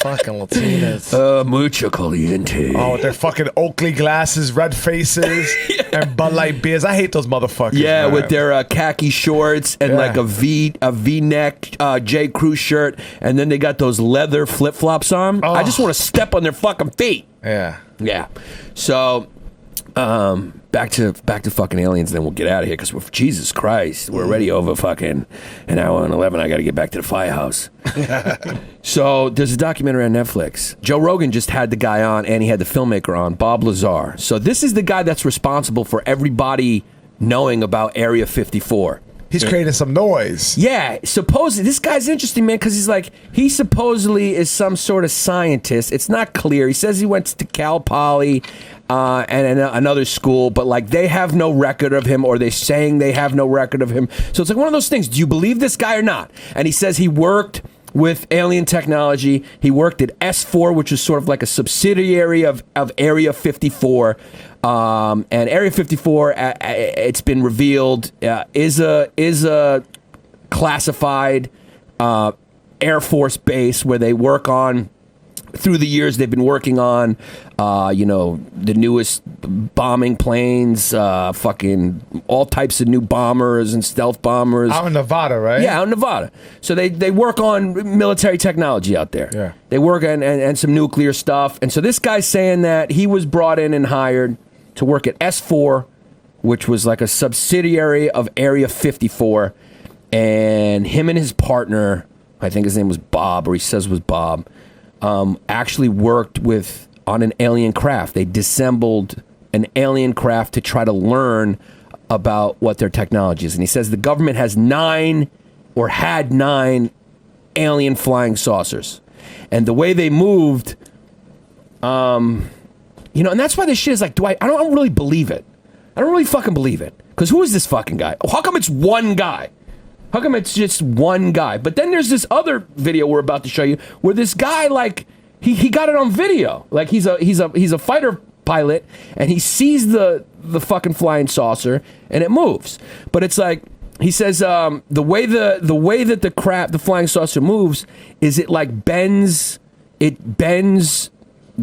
Fucking Latinas. Mucho caliente. Oh, with their fucking Oakley glasses, red faces, and Bud Light beers. I hate those motherfuckers. Yeah, man. with their khaki shorts and like a V-neck J. Crew shirt, and then they got those leather flip-flops on. I just want to step on their fucking feet. Yeah. Yeah. So, back to fucking aliens, then we'll get out of here, because Jesus Christ, we're already over fucking an hour and 11. I got to get back to the firehouse. So there's a documentary on Netflix. Joe Rogan just had the guy on, and he had the filmmaker on, Bob Lazar. So this is the guy that's responsible for everybody knowing about Area 54. He's creating some noise. Yeah, supposedly, this guy's interesting, man, because he supposedly is some sort of scientist. It's not clear. He says he went to Cal Poly and another school, but like they have no record of him, or they're saying they have no record of him. So it's like one of those things. Do you believe this guy or not? And he says he worked with alien technology. He worked at S4, which is sort of like a subsidiary of Area 54. And Area 54, it's been revealed, is a classified Air Force base where they work on. Through the years, they've been working on, the newest bombing planes, fucking all types of new bombers and stealth bombers. Out in Nevada, right? Yeah, out in Nevada. So they work on military technology out there. Yeah. They work on and some nuclear stuff. And so this guy's saying that he was brought in and hired to work at S4, which was like a subsidiary of Area 54. And him and his partner, I think his name was Bob, or he says was Bob, actually worked on an alien craft. They disassembled an alien craft to try to learn about what their technology is. And he says the government has had 9 alien flying saucers. And the way they moved, and that's why this shit is like, I don't really believe it. I don't really fucking believe it. Because who is this fucking guy? How come it's one guy? How come it's just one guy? But then there's this other video we're about to show you where this guy, like, he got it on video. Like, he's a fighter pilot, and he sees the fucking flying saucer, and it moves. But it's like, he says the way that the flying saucer moves is it like bends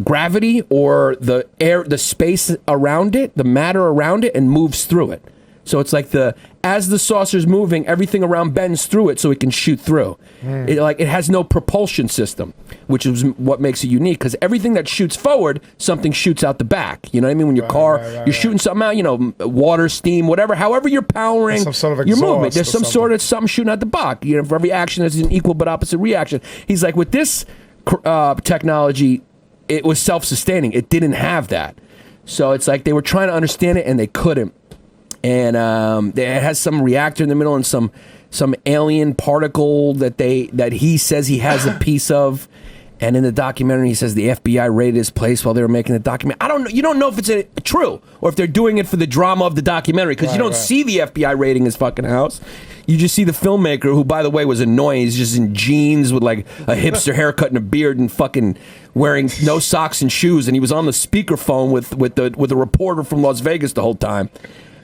gravity or the space around it, the matter around it, and moves through it. So it's like as the saucer's moving, everything around bends through it so it can shoot through. It has no propulsion system, which is what makes it unique, because everything that shoots forward, something shoots out the back. You know what I mean? When your car, you're shooting something out, water, steam, whatever, however you're powering some sort of your movement. exhaust There's or some something. sort of something shooting out the back. For every action, there's an equal but opposite reaction. He's like, with this technology, it was self-sustaining. It didn't have that. So it's like they were trying to understand it, and they couldn't. And it has some reactor in the middle and some alien particle that he says he has a piece of. And in the documentary, he says the FBI raided his place while they were making the documentary. I don't know. You don't know if it's true or if they're doing it for the drama of the documentary because you don't see the FBI raiding his fucking house. You just see the filmmaker, who, by the way, was annoying. He's just in jeans with like a hipster haircut and a beard and fucking wearing no socks and shoes. And he was on the speakerphone with a reporter from Las Vegas the whole time.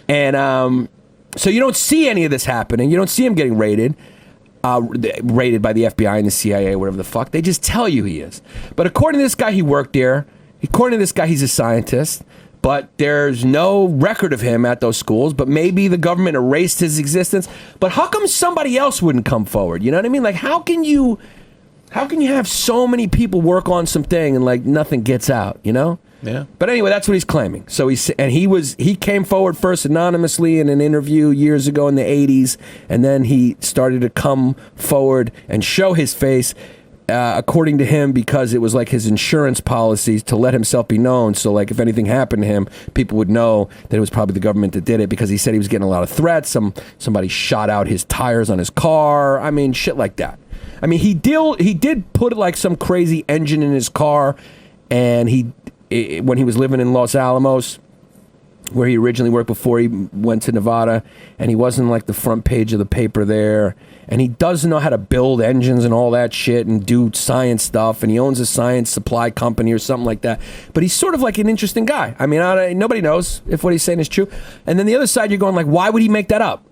And so you don't see any of this happening. You don't see him getting raided. Raided by the FBI and the CIA, whatever the fuck. They just tell you he is. But according to this guy, he worked there. According to this guy, he's a scientist. But there's no record of him at those schools. But maybe the government erased his existence. But how come somebody else wouldn't come forward? You know what I mean? Like, how can you have so many people work on something and like nothing gets out? You know? Yeah. But anyway, that's what he's claiming. So he came forward first anonymously in an interview years ago in the 80s, and then he started to come forward and show his face, according to him, because it was like his insurance policies to let himself be known. So like if anything happened to him, people would know that it was probably the government that did it, because he said he was getting a lot of threats. Somebody shot out his tires on his car. I mean, shit like that. I mean, he did put like some crazy engine in his car, and when he was living in Los Alamos, where he originally worked before he went to Nevada, and he wasn't like the front page of the paper there, and he doesn't know how to build engines and all that shit and do science stuff, and he owns a science supply company or something like that. But he's sort of like an interesting guy. I mean, nobody knows if what he's saying is true. And then the other side, you're going like, why would he make that up?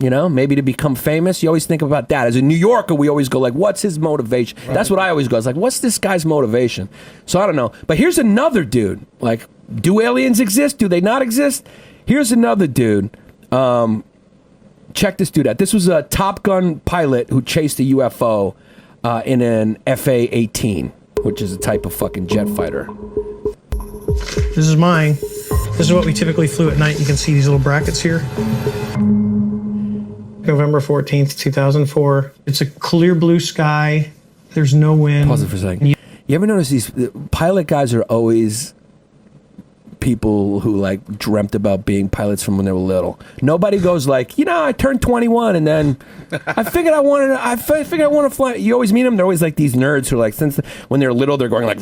You know, maybe to become famous. You always think about that. As a New Yorker, we always go like, what's his motivation? Right. That's what I always go. It's like, what's this guy's motivation? So I don't know. But here's another dude. Like, do aliens exist? Do they not exist? Here's another dude. Check this dude out. This was a Top Gun pilot who chased a UFO in an FA-18, which is a type of fucking jet fighter. This is mine. This is what we typically flew at night. You can see these little brackets here. November 14th, 2004. It's a clear blue sky. There's no wind. Pause it for a second. You ever notice these pilot guys are always people who like dreamt about being pilots from when they were little. Nobody goes like, you know, I turned 21 and then I figured I want to fly. You always meet them. They're always like these nerds who are like, since when they're little, they're going like,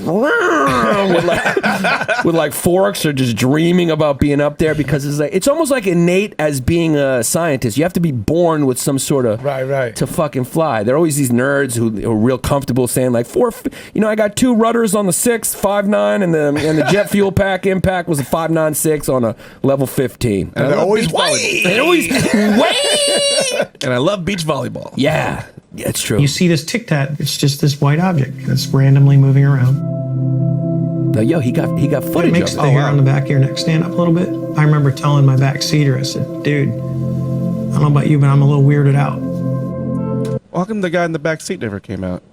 with like forks, or just dreaming about being up there, because it's almost like innate as being a scientist. You have to be born with some sort of right to fucking fly. There are always these nerds who are real comfortable saying like, I got 2 rudders on the 6, 5.9, and the jet fuel pack impact was a 5.96 on a level 15. And they're always white. They're always white. And I love beach volleyball. Yeah, it's true. You see this tic-tac, it's just this white object that's randomly moving around. Now, yo, he got footage It makes of the hair on the back of your neck stand up a little bit. I remember telling my back seater, I said, dude, I don't know about you, but I'm a little weirded out. Well, how come the guy in the back seat never came out?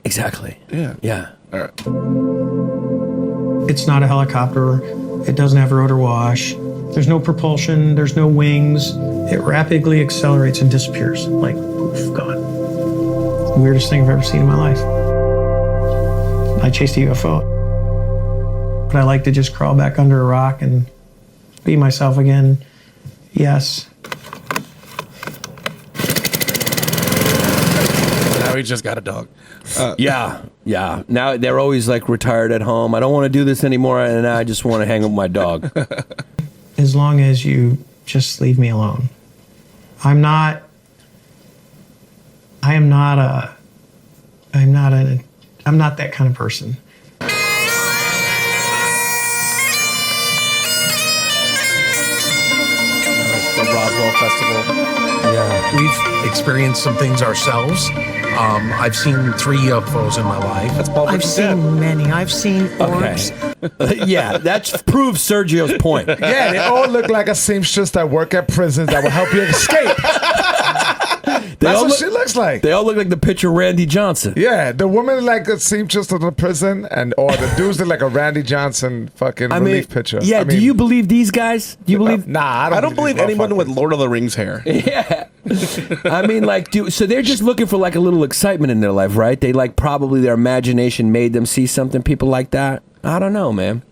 Exactly. Yeah. All right. It's not a helicopter. It doesn't have rotor wash. There's no propulsion. There's no wings. It rapidly accelerates and disappears. Like, poof, gone. Weirdest thing I've ever seen in my life. I chased a UFO. But I like to just crawl back under a rock and be myself again. Yes. Now he just got a dog. Yeah. Now they're always like retired at home. I don't want to do this anymore, and now I just want to hang with my dog. As long as you just leave me alone. I'm not that kind of person. The Roswell Festival. Yeah. We've experienced some things ourselves. I've seen 3 UFOs in my life. That's Paul Virzi. I've seen many. I've seen orbs. Okay. Yeah, that proves Sergio's point. Yeah, they all look like a seamstress that work at prisons that will help you escape. That's what she looks like. They all look like the picture Randy Johnson. Yeah, the woman like a seamstress in the prison, or the dudes look like a Randy Johnson fucking relief picture. Yeah, do you believe these guys? Do you believe? Nah, I don't believe anyone with Lord of the Rings hair. Yeah. I mean, like, so they're just looking for like a little excitement in their life, right? They like probably their imagination made them see something. People like that. I don't know, man.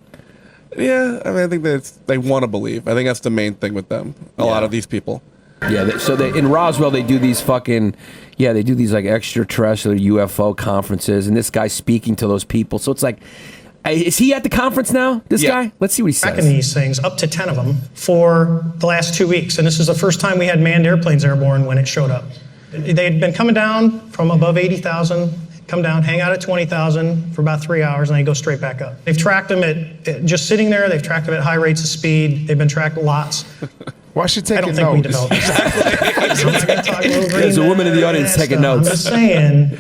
Yeah, I mean, I think they want to believe. I think that's the main thing with them. A lot of these people. Yeah, so in Roswell they do these fucking they do these like extraterrestrial UFO conferences, and this guy's speaking to those people. So it's like, is he at the conference now? This guy? Let's see what he says. Tracking these things, up to 10 of them, for the last 2 weeks, and this is the first time we had manned airplanes airborne when it showed up. They had been coming down from above 80,000. Come down, hang out at 20,000 for about 3 hours, and they go straight back up. They've tracked them at just sitting there. They've tracked them at high rates of speed. They've been tracked lots. Why should take I don't think we developed There's a woman in the audience taking notes. I'm just saying.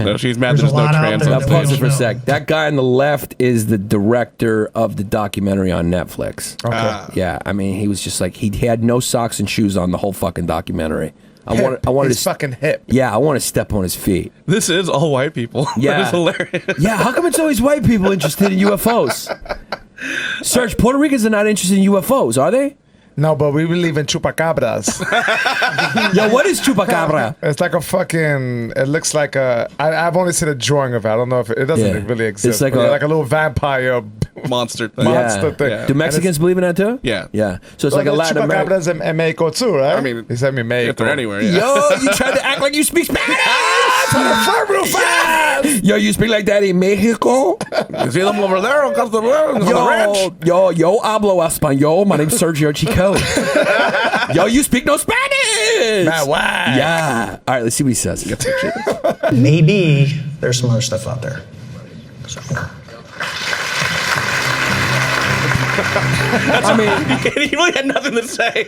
No, she's mad There's there's a no lot out there translation. that Pause it for a No. sec. That guy on the left is the director of the documentary on Netflix. Okay. Yeah, I mean, he was just like, he had no socks and shoes on the whole fucking documentary. I wanted He's to fucking hip. Yeah, I want to step on his feet. This is all white people. Yeah. That is hilarious. Yeah, how come it's always white people interested in UFOs? Serge, Puerto Ricans are not interested in UFOs, are they? No, but we believe in chupacabras. Yo, what is chupacabra? It's like a fucking. It looks like a. I've only seen a drawing of it. I don't know if it doesn't Yeah. really exist. It's like but a- like a little vampire Monster thing. monster thing. Yeah. Do Mexicans believe in that too? Yeah. Yeah. So it's like a Well, there's Latin American. chupacabras in Mexico too, right? I mean, he said me Mexico. If they're anywhere, yeah. Yo, you tried to act like you speak Spanish. Yo, you speak like that in Mexico? You see them over there on the ranch? Yo hablo español. My name's Sergio Chicon. Yo, you speak no Spanish. Man, why? Yeah. All right, let's see what he says. Maybe there's some other stuff out there. So. I mean, He really had nothing to say.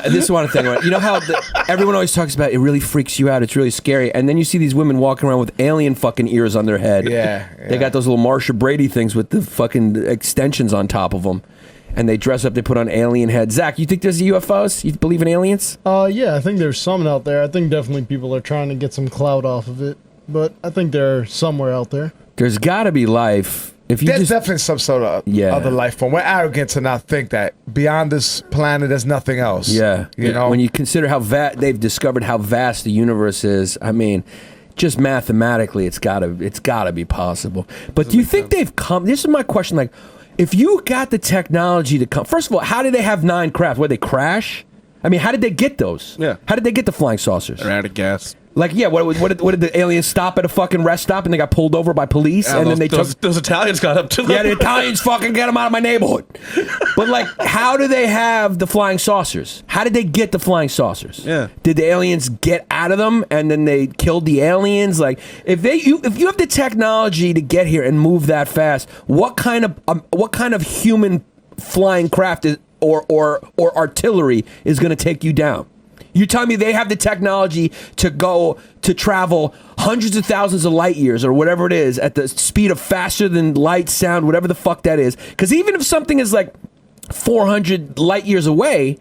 this is one thing. Right? You know how everyone always talks about it really freaks you out. It's really scary. And then you see these women walking around with alien fucking ears on their head. Yeah. They got those little Marsha Brady things with the fucking extensions on top of them. And they dress up, they put on alien heads. Zach, you think there's UFOs? You believe in aliens? Yeah, I think there's some out there. I think definitely people are trying to get some clout off of it, but I think they're somewhere out there. There's got to be life. If you There's just, definitely some sort of other life form. We're arrogant to not think that beyond this planet, there's nothing else. yeah, You know? when you consider how they've discovered how vast the universe is. I mean, just mathematically, it's gotta be possible. But do you think they've come? This is my question. Like, if you got the technology to come, first of all, how did they have 9 craft? Where they crash? I mean, how did they get those? Yeah. How did they get the flying saucers? They're out of gas. Like, yeah, what did the aliens stop at a fucking rest stop and they got pulled over by police and then they took... Those Italians got up to them. Yeah, the Italians fucking get them out of my neighborhood. But like, how do they have the flying saucers? How did they get the flying saucers? Yeah. Did the aliens get out of them and then they killed the aliens? Like, if you have the technology to get here and move that fast, what kind of human flying craft is, or artillery is going to take you down? You tell me they have the technology to travel hundreds of thousands of light years or whatever it is at the speed of faster than light, sound, whatever the fuck that is. Because even if something is like 400 light years away,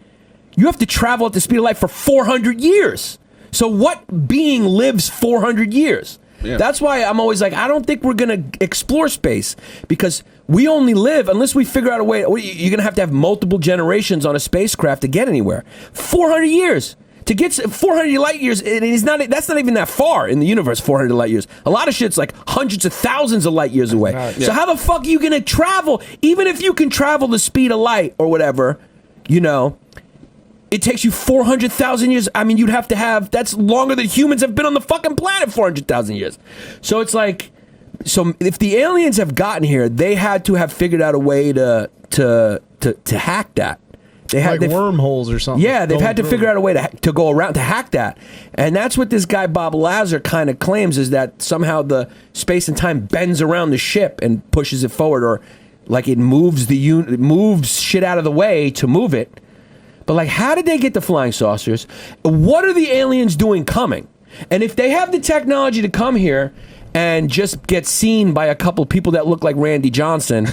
you have to travel at the speed of light for 400 years. So what being lives 400 years? Yeah. That's why I'm always like, I don't think we're going to explore space because we only live, unless we figure out a way, you're going to have multiple generations on a spacecraft to get anywhere. 400 years. To get 400 light years, that's not even that far in the universe, 400 light years. A lot of shit's like hundreds of thousands of light years away. So how the fuck are you going to travel? Even if you can travel the speed of light or whatever, you know, it takes you 400,000 years. I mean, you'd have to have, that's longer than humans have been on the fucking planet, 400,000 years. So it's like, so if the aliens have gotten here, they had to have figured out a way to hack that. They had wormholes or something. Yeah, they've had to figure out a way to go around to hack that, and that's what this guy Bob Lazar kind of claims, is that somehow the space and time bends around the ship and pushes it forward, or like it moves it moves shit out of the way to move it. But like, how did they get the flying saucers? What are the aliens doing coming? And if they have the technology to come here and just get seen by a couple people that look like Randy Johnson,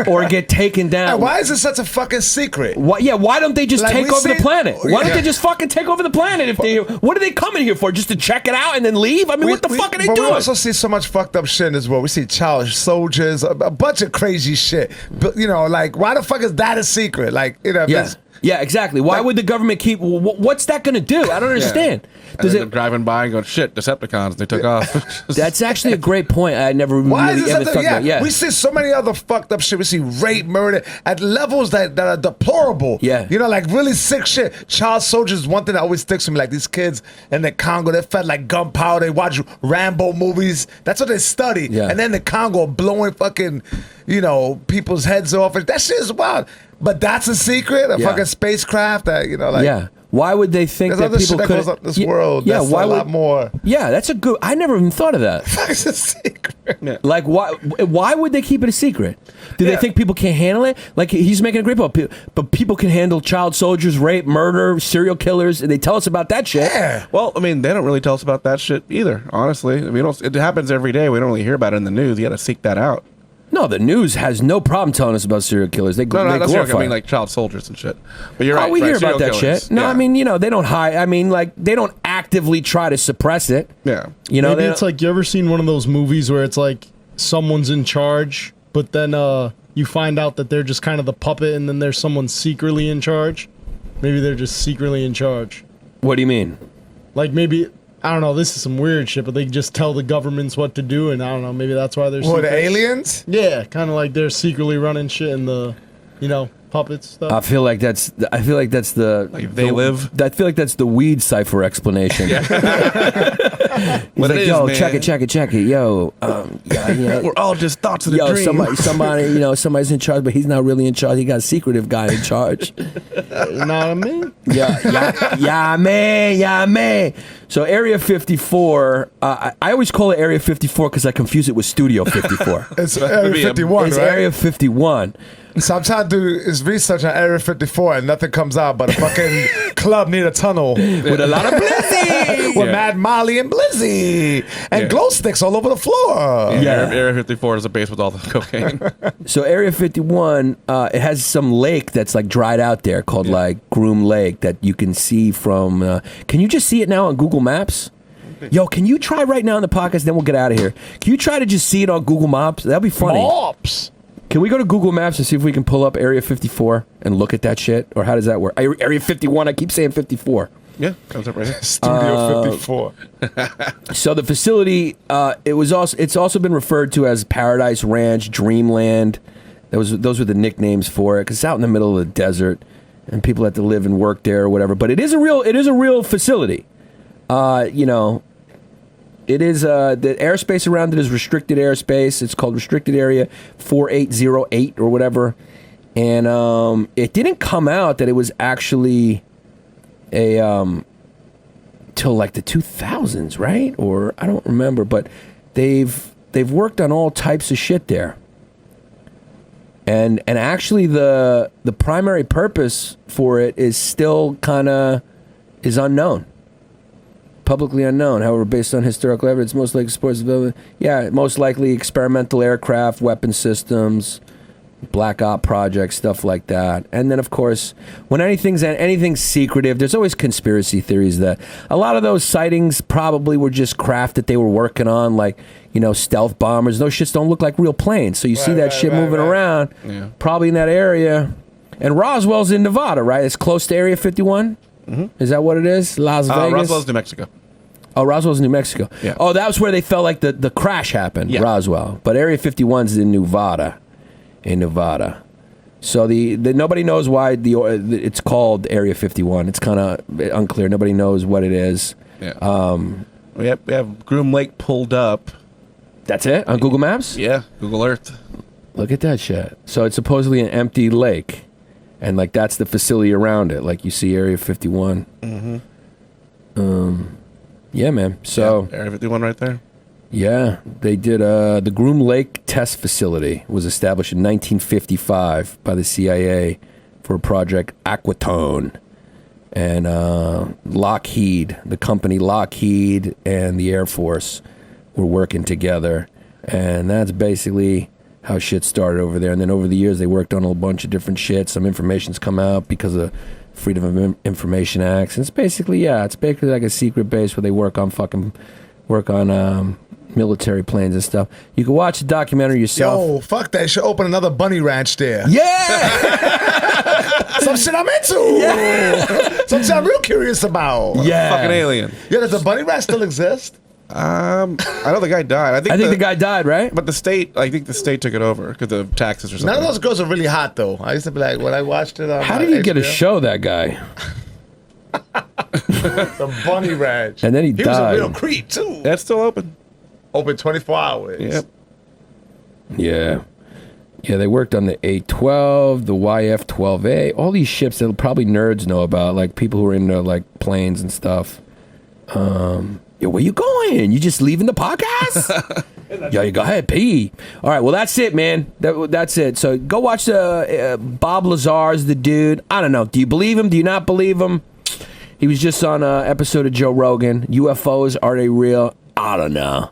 or get taken down. Why is this such a fucking secret? Why don't they just take over the planet? Why don't they just fucking take over the planet? What are they coming here for? Just to check it out and then leave? I mean, what the fuck are they doing? We also see so much fucked up shit in this world. We see child soldiers, a bunch of crazy shit. But, you know, like, why the fuck is that a secret? Like, you know, Yeah, exactly. Why would the government keep? What's that going to do? I don't understand. Does it driving by and going, shit, Decepticons? They took off. That's actually a great point. I never Why really is ever this thought about. Yeah, we see so many other fucked up shit. We see rape, murder at levels that are deplorable. Yeah. You know, like really sick shit. Child soldiers, one thing that always sticks with me, like these kids in the Congo, they fed like gunpowder, they watch Rambo movies. That's what they study. Yeah. And then the Congo blowing fucking, people's heads off. That shit is wild. But that's a secret, a fucking spacecraft that, yeah. Why would they think there's that other people shit that goes up this world. Yeah, That's why a would, lot more. Yeah, that's a good. I never even thought of that. It's a secret. Like, why would they keep it a secret? Do they think people can't handle it? Like, he's making a great point, but people can handle child soldiers, rape, murder, serial killers, and they tell us about that shit. Yeah. Well, I mean, they don't really tell us about that shit either, honestly. I mean, it happens every day. We don't really hear about it in the news. You got to seek that out. No, the news has no problem telling us about serial killers. They that's glorify. I mean, like child soldiers and shit. But you're right. We hear serial about that killers. shit. No, Yeah. I mean, they don't hide. I mean, like, they don't actively try to suppress it. Yeah. Maybe it's like, you ever seen one of those movies where it's like someone's in charge, but then you find out that they're just kind of the puppet, and then there's someone secretly in charge? Maybe they're just secretly in charge. What do you mean? Like, maybe, I don't know, this is some weird shit, but they just tell the governments what to do, and I don't know, maybe that's why they're What, the aliens? Yeah, kind of like they're secretly running shit in the, puppets stuff. I feel like that's the. Like they live. I feel like that's the weed cipher explanation. He's What like, it is, yo, man. check it. Yo, We're all just thoughts of the dream. somebody's in charge, but he's not really in charge. He got a secretive guy in charge. You know what I mean? Yeah, man. So Area 54, I always call it Area 54 because I confuse it with Studio 54. It's Area 51, It's right? Area 51. So I'm trying to do his research on Area 54 and nothing comes out but a fucking club near a tunnel With a lot of blizzy. with Mad Molly and Blizzy and glow sticks all over the floor. Yeah, Area 54 is a base with all the cocaine. So Area 51, it has some lake that's like dried out there called like Groom Lake that you can see from. Can you just see it now on Google Maps? Yo, can you try right now in the podcast? Then we'll get out of here. Can you try to just see it on Google Maps? That'd be funny. Mops. Can we go to Google Maps and see if we can pull up Area 54 and look at that shit? Or how does that work? Area 51. I keep saying 54. Yeah, comes up right here. Studio 54. So the facility, it's also been referred to as Paradise Ranch, Dreamland. Those were the nicknames for it because it's out in the middle of the desert, and people have to live and work there or whatever. But it is a real facility. It is the airspace around it is restricted airspace. It's called Restricted Area 4808 or whatever. And it didn't come out that it was actually a till like the 2000s, right? Or I don't remember, but they've worked on all types of shit there. And actually the primary purpose for it is still kind of is unknown. Publicly unknown. However, based on historical evidence, most likely sports development. Yeah, most likely experimental aircraft, weapon systems, black op projects, stuff like that. And then, of course, when anything's secretive, there's always conspiracy theories that a lot of those sightings probably were just craft that they were working on, like stealth bombers. Those shits don't look like real planes, so you see that shit moving around, probably in that area. And Roswell's in Nevada, right? It's close to Area 51. Mm-hmm. Is that what it is? Las Vegas? Roswell's New Mexico. Oh, Roswell's New Mexico. Yeah. Oh, that was where they felt like the crash happened, Roswell. But Area 51's in Nevada. So the nobody knows why it's called Area 51. It's kind of unclear. Nobody knows what it is. Yeah. We have Groom Lake pulled up. That's it? On Google Maps? Yeah, Google Earth. Look at that shit. So it's supposedly an empty lake. And like that's the facility around it. Like you see Area 51. Mm-hmm. Yeah, man. So Area 51 right there. Yeah, they did. The Groom Lake Test Facility was established in 1955 by the CIA for Project Aquatone. And Lockheed, the company Lockheed and the Air Force were working together. And that's basically how shit started over there. And then over the years, they worked on a bunch of different shit. Some information's come out because of Freedom of Information Acts. And it's basically like a secret base where they work on military planes and stuff. You can watch the documentary yourself. Yo, fuck that. Should open another bunny ranch there. Yeah! Some shit I'm into. Something I'm real curious about. Yeah. Fucking alien. Yeah, does the bunny rat still exist? I know the guy died. I think the guy died, right? But I think the state took it over because of taxes or something. None of those girls are really hot, though. I used to be like, when I watched it on How did he get a show, that guy? The bunny ranch. And then he was died. a real creep, too. That's still open. Open 24 hours. Yep. Yeah. Yeah, they worked on the A-12, the YF-12A, all these ships that probably nerds know about, like people who are into like planes and stuff. Yo, where you going? You just leaving the podcast? Yo, you go ahead, pee. All right, well, that's it, man. That's it. So go watch Bob Lazar's the dude. I don't know. Do you believe him? Do you not believe him? He was just on an episode of Joe Rogan. UFOs, are they real? I don't know.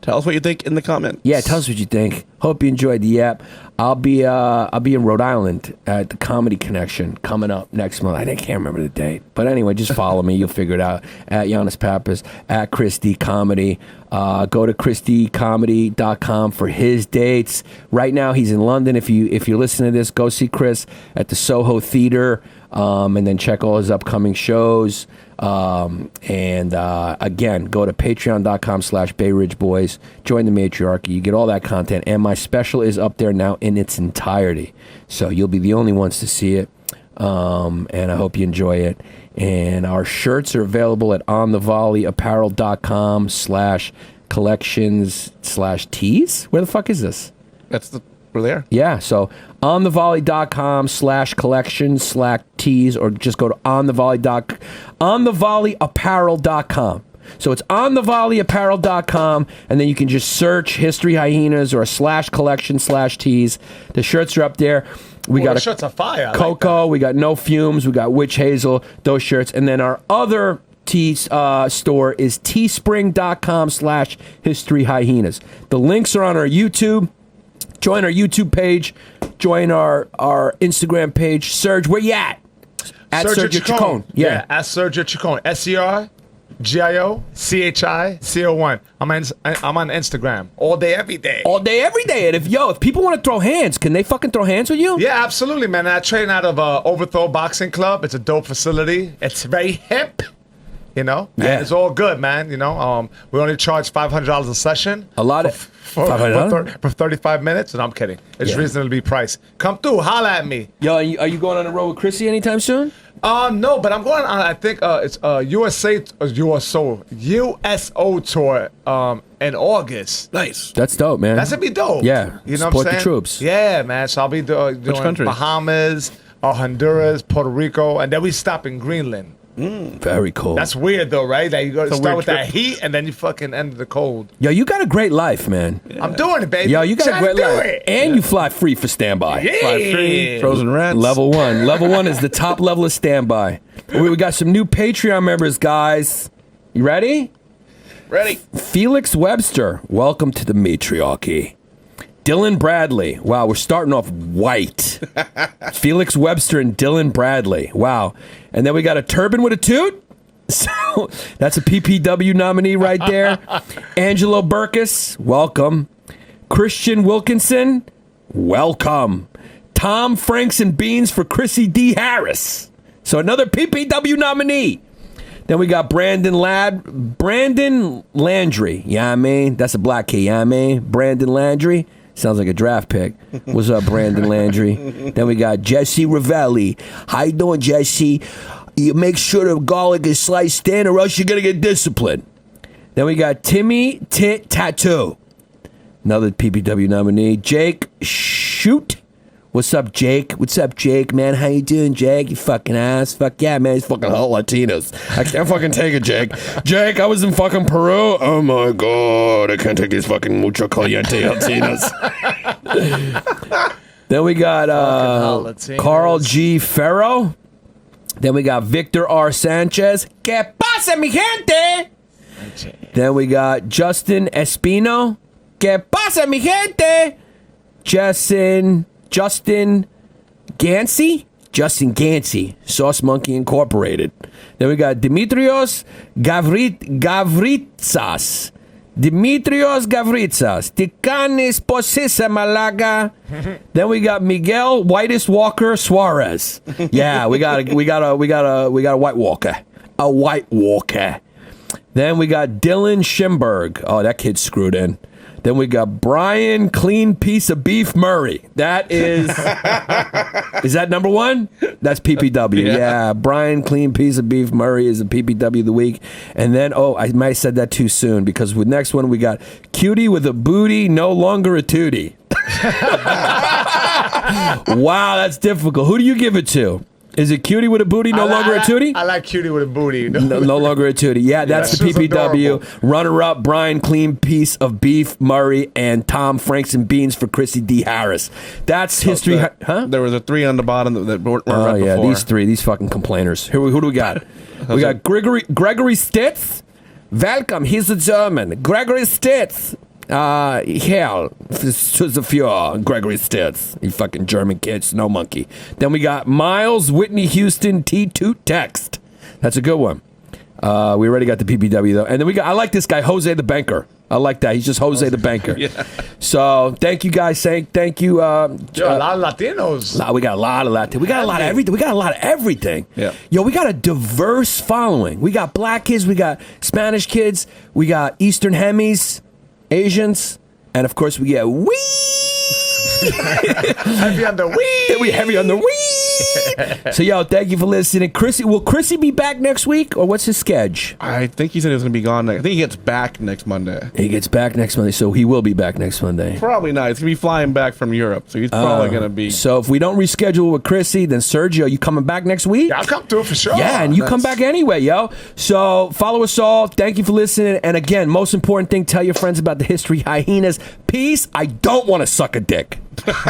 Tell us what you think in the comments. Yeah, tell us what you think. Hope you enjoyed the app. I'll be in Rhode Island at the Comedy Connection coming up next month. I can't remember the date, but anyway, just follow me. You'll figure it out. At Yannis Pappas, at Chris D Comedy. Go to chrisdcomedy.com for his dates. Right now, he's in London. If you listen to this, go see Chris at the Soho Theater, and then check all his upcoming shows. Again, go to patreon.com/Bay Ridge Boys. Join the matriarchy. You get all that content. And my special is up there now in its entirety. So you'll be the only ones to see it. And I hope you enjoy it. And our shirts are available at onthevolleyapparel.com/collections/tees. Where the fuck is this? We're there. Yeah, so onthevolley.com/collections/tees, or just go to onthevolleyapparel.com. So it's onthevolleyapparel.com, and then you can just search History Hyenas or /collection/tees. The shirts are up there. We got the shirts are fire. Cocoa, we got No Fumes, we got Witch Hazel, those shirts. And then our other store is teespring.com/History Hyenas. The links are on our YouTube. Join our YouTube page. Join our Instagram page. Serge, where you at? At Sergio Chicon. Yeah, at Sergio Chicon. SERGIOCHICO1. I'm on Instagram all day, every day. All day, every day. And if people want to throw hands, can they fucking throw hands with you? Yeah, absolutely, man. I train out of Overthrow Boxing Club. It's a dope facility. It's very hip. You know, yeah, and it's all good, man. You know, we only charge $500 a session. A lot of for 35 minutes, and I'm kidding. It's reasonably priced. Come through, holla at me. Yo, are you going on the road with Chrissy anytime soon? No, but I'm going on. I think it's USO tour in August. Nice. That's dope, man. That's gonna be dope. Yeah, you know support what I'm saying? the troops. Yeah, man. So I'll be doing country? Bahamas, Honduras, Puerto Rico, and then we stop in Greenland. Very cool. That's weird though, right? That you go to start with trip. that heat and then you fucking end the cold. Yo, you got a great life, man. I'm doing it, baby. Yo, you got a Trying great to do life. it. And you fly free for standby. Yeah. Fly free, frozen rats. Level 1. Level 1 is the top level of standby. We got some new Patreon members, guys. You ready? Ready. Felix Webster, welcome to the matriarchy. Dylan Bradley. Wow, we're starting off white. Felix Webster and Dylan Bradley. Wow. And then we got a turban with a toot. So that's a PPW nominee right there. Angelo Burkus, welcome. Christian Wilkinson, welcome. Tom Franks and Beans for Chrissy D. Harris. So another PPW nominee. Then we got Brandon Landry. Yeah, I mean, that's a black kid. Yeah, I mean, Brandon Landry. Sounds like a draft pick. What's up, Brandon Landry? Then we got Jesse Ravelli. How you doing, Jesse? You make sure the garlic is sliced thin or else you're going to get disciplined. Then we got Timmy Tit Tattoo. Another PPW nominee. Jake Shoot. What's up, Jake? What's up, Jake, man? How you doing, Jake? You fucking ass. Fuck yeah, man. He's fucking hot Latinos. I can't fucking take it, Jake. Jake, I was in fucking Peru. Oh, my God. I can't take these fucking mucho caliente Latinos. Then we got Carl G. Ferro. Then we got Victor R. Sanchez. ¿Qué pasa, mi gente? Then we got Justin Espino. ¿Qué pasa, mi gente? Justin Gansey? Justin Gansey, Sauce Monkey Incorporated. Then we got Dimitrios Gavritsas. Dimitrios Gavritsas, Tikanis Posisa Malaga. Then we got Miguel Whitest Walker Suarez. Yeah, we got a White Walker. A White Walker. Then we got Dylan Schimberg. Oh, that kid's screwed in. Then we got Brian Clean Piece of Beef Murray. That is... is that number one? That's PPW. Yeah. Brian Clean Piece of Beef Murray is a PPW of the week. And then, I might have said that too soon because with next one we got Cutie with a Booty, No Longer a Tootie. Wow, that's difficult. Who do you give it to? Is it Cutie with a Booty, no longer a Tootie? I like Cutie with a Booty. No longer a Tootie. Yeah, that's the PPW. Runner-up, Brian Clean Piece of Beef Murray and Tom Franks and Beans for Chrissy D. Harris. That's history. Huh? There was a 3 on the bottom that weren't right yeah, before. these fucking complainers. Who do we got? We got Gregory Stitz. Welcome, he's a German. Gregory Stitz. Hell, to the Fuhrer, Gregory Stitz. You fucking German kid, snow monkey. Then we got Miles Whitney Houston T2 Text. That's a good one. We already got the PPW though. And then I like this guy, Jose the Banker. I like that. He's just Jose the Banker. Yeah. So thank you guys. Thank you. A lot of Latinos. We got a lot of Latinos. We got a lot of everything. We got a lot of everything. Yeah. Yo, we got a diverse following. We got black kids. We got Spanish kids. We got Eastern Hemis. Asians, and of course we get weed. Heavy on the weed. We heavy on the weed. So yo, thank you for listening. Will Chrissy be back next week, or what's his schedule? I think he said he was going to be gone. I think he gets back next Monday. He gets back next Monday, so he will be back next Monday. Probably not. He's going to be flying back from Europe, so he's probably going to be. So if we don't reschedule with Chrissy, then Sergio, you coming back next week? Yeah, I'll come through for sure. Yeah, and you come back anyway, yo. So follow us all. Thank you for listening. And again, most important thing, tell your friends about the History Hyenas. Peace. I don't want to suck a dick.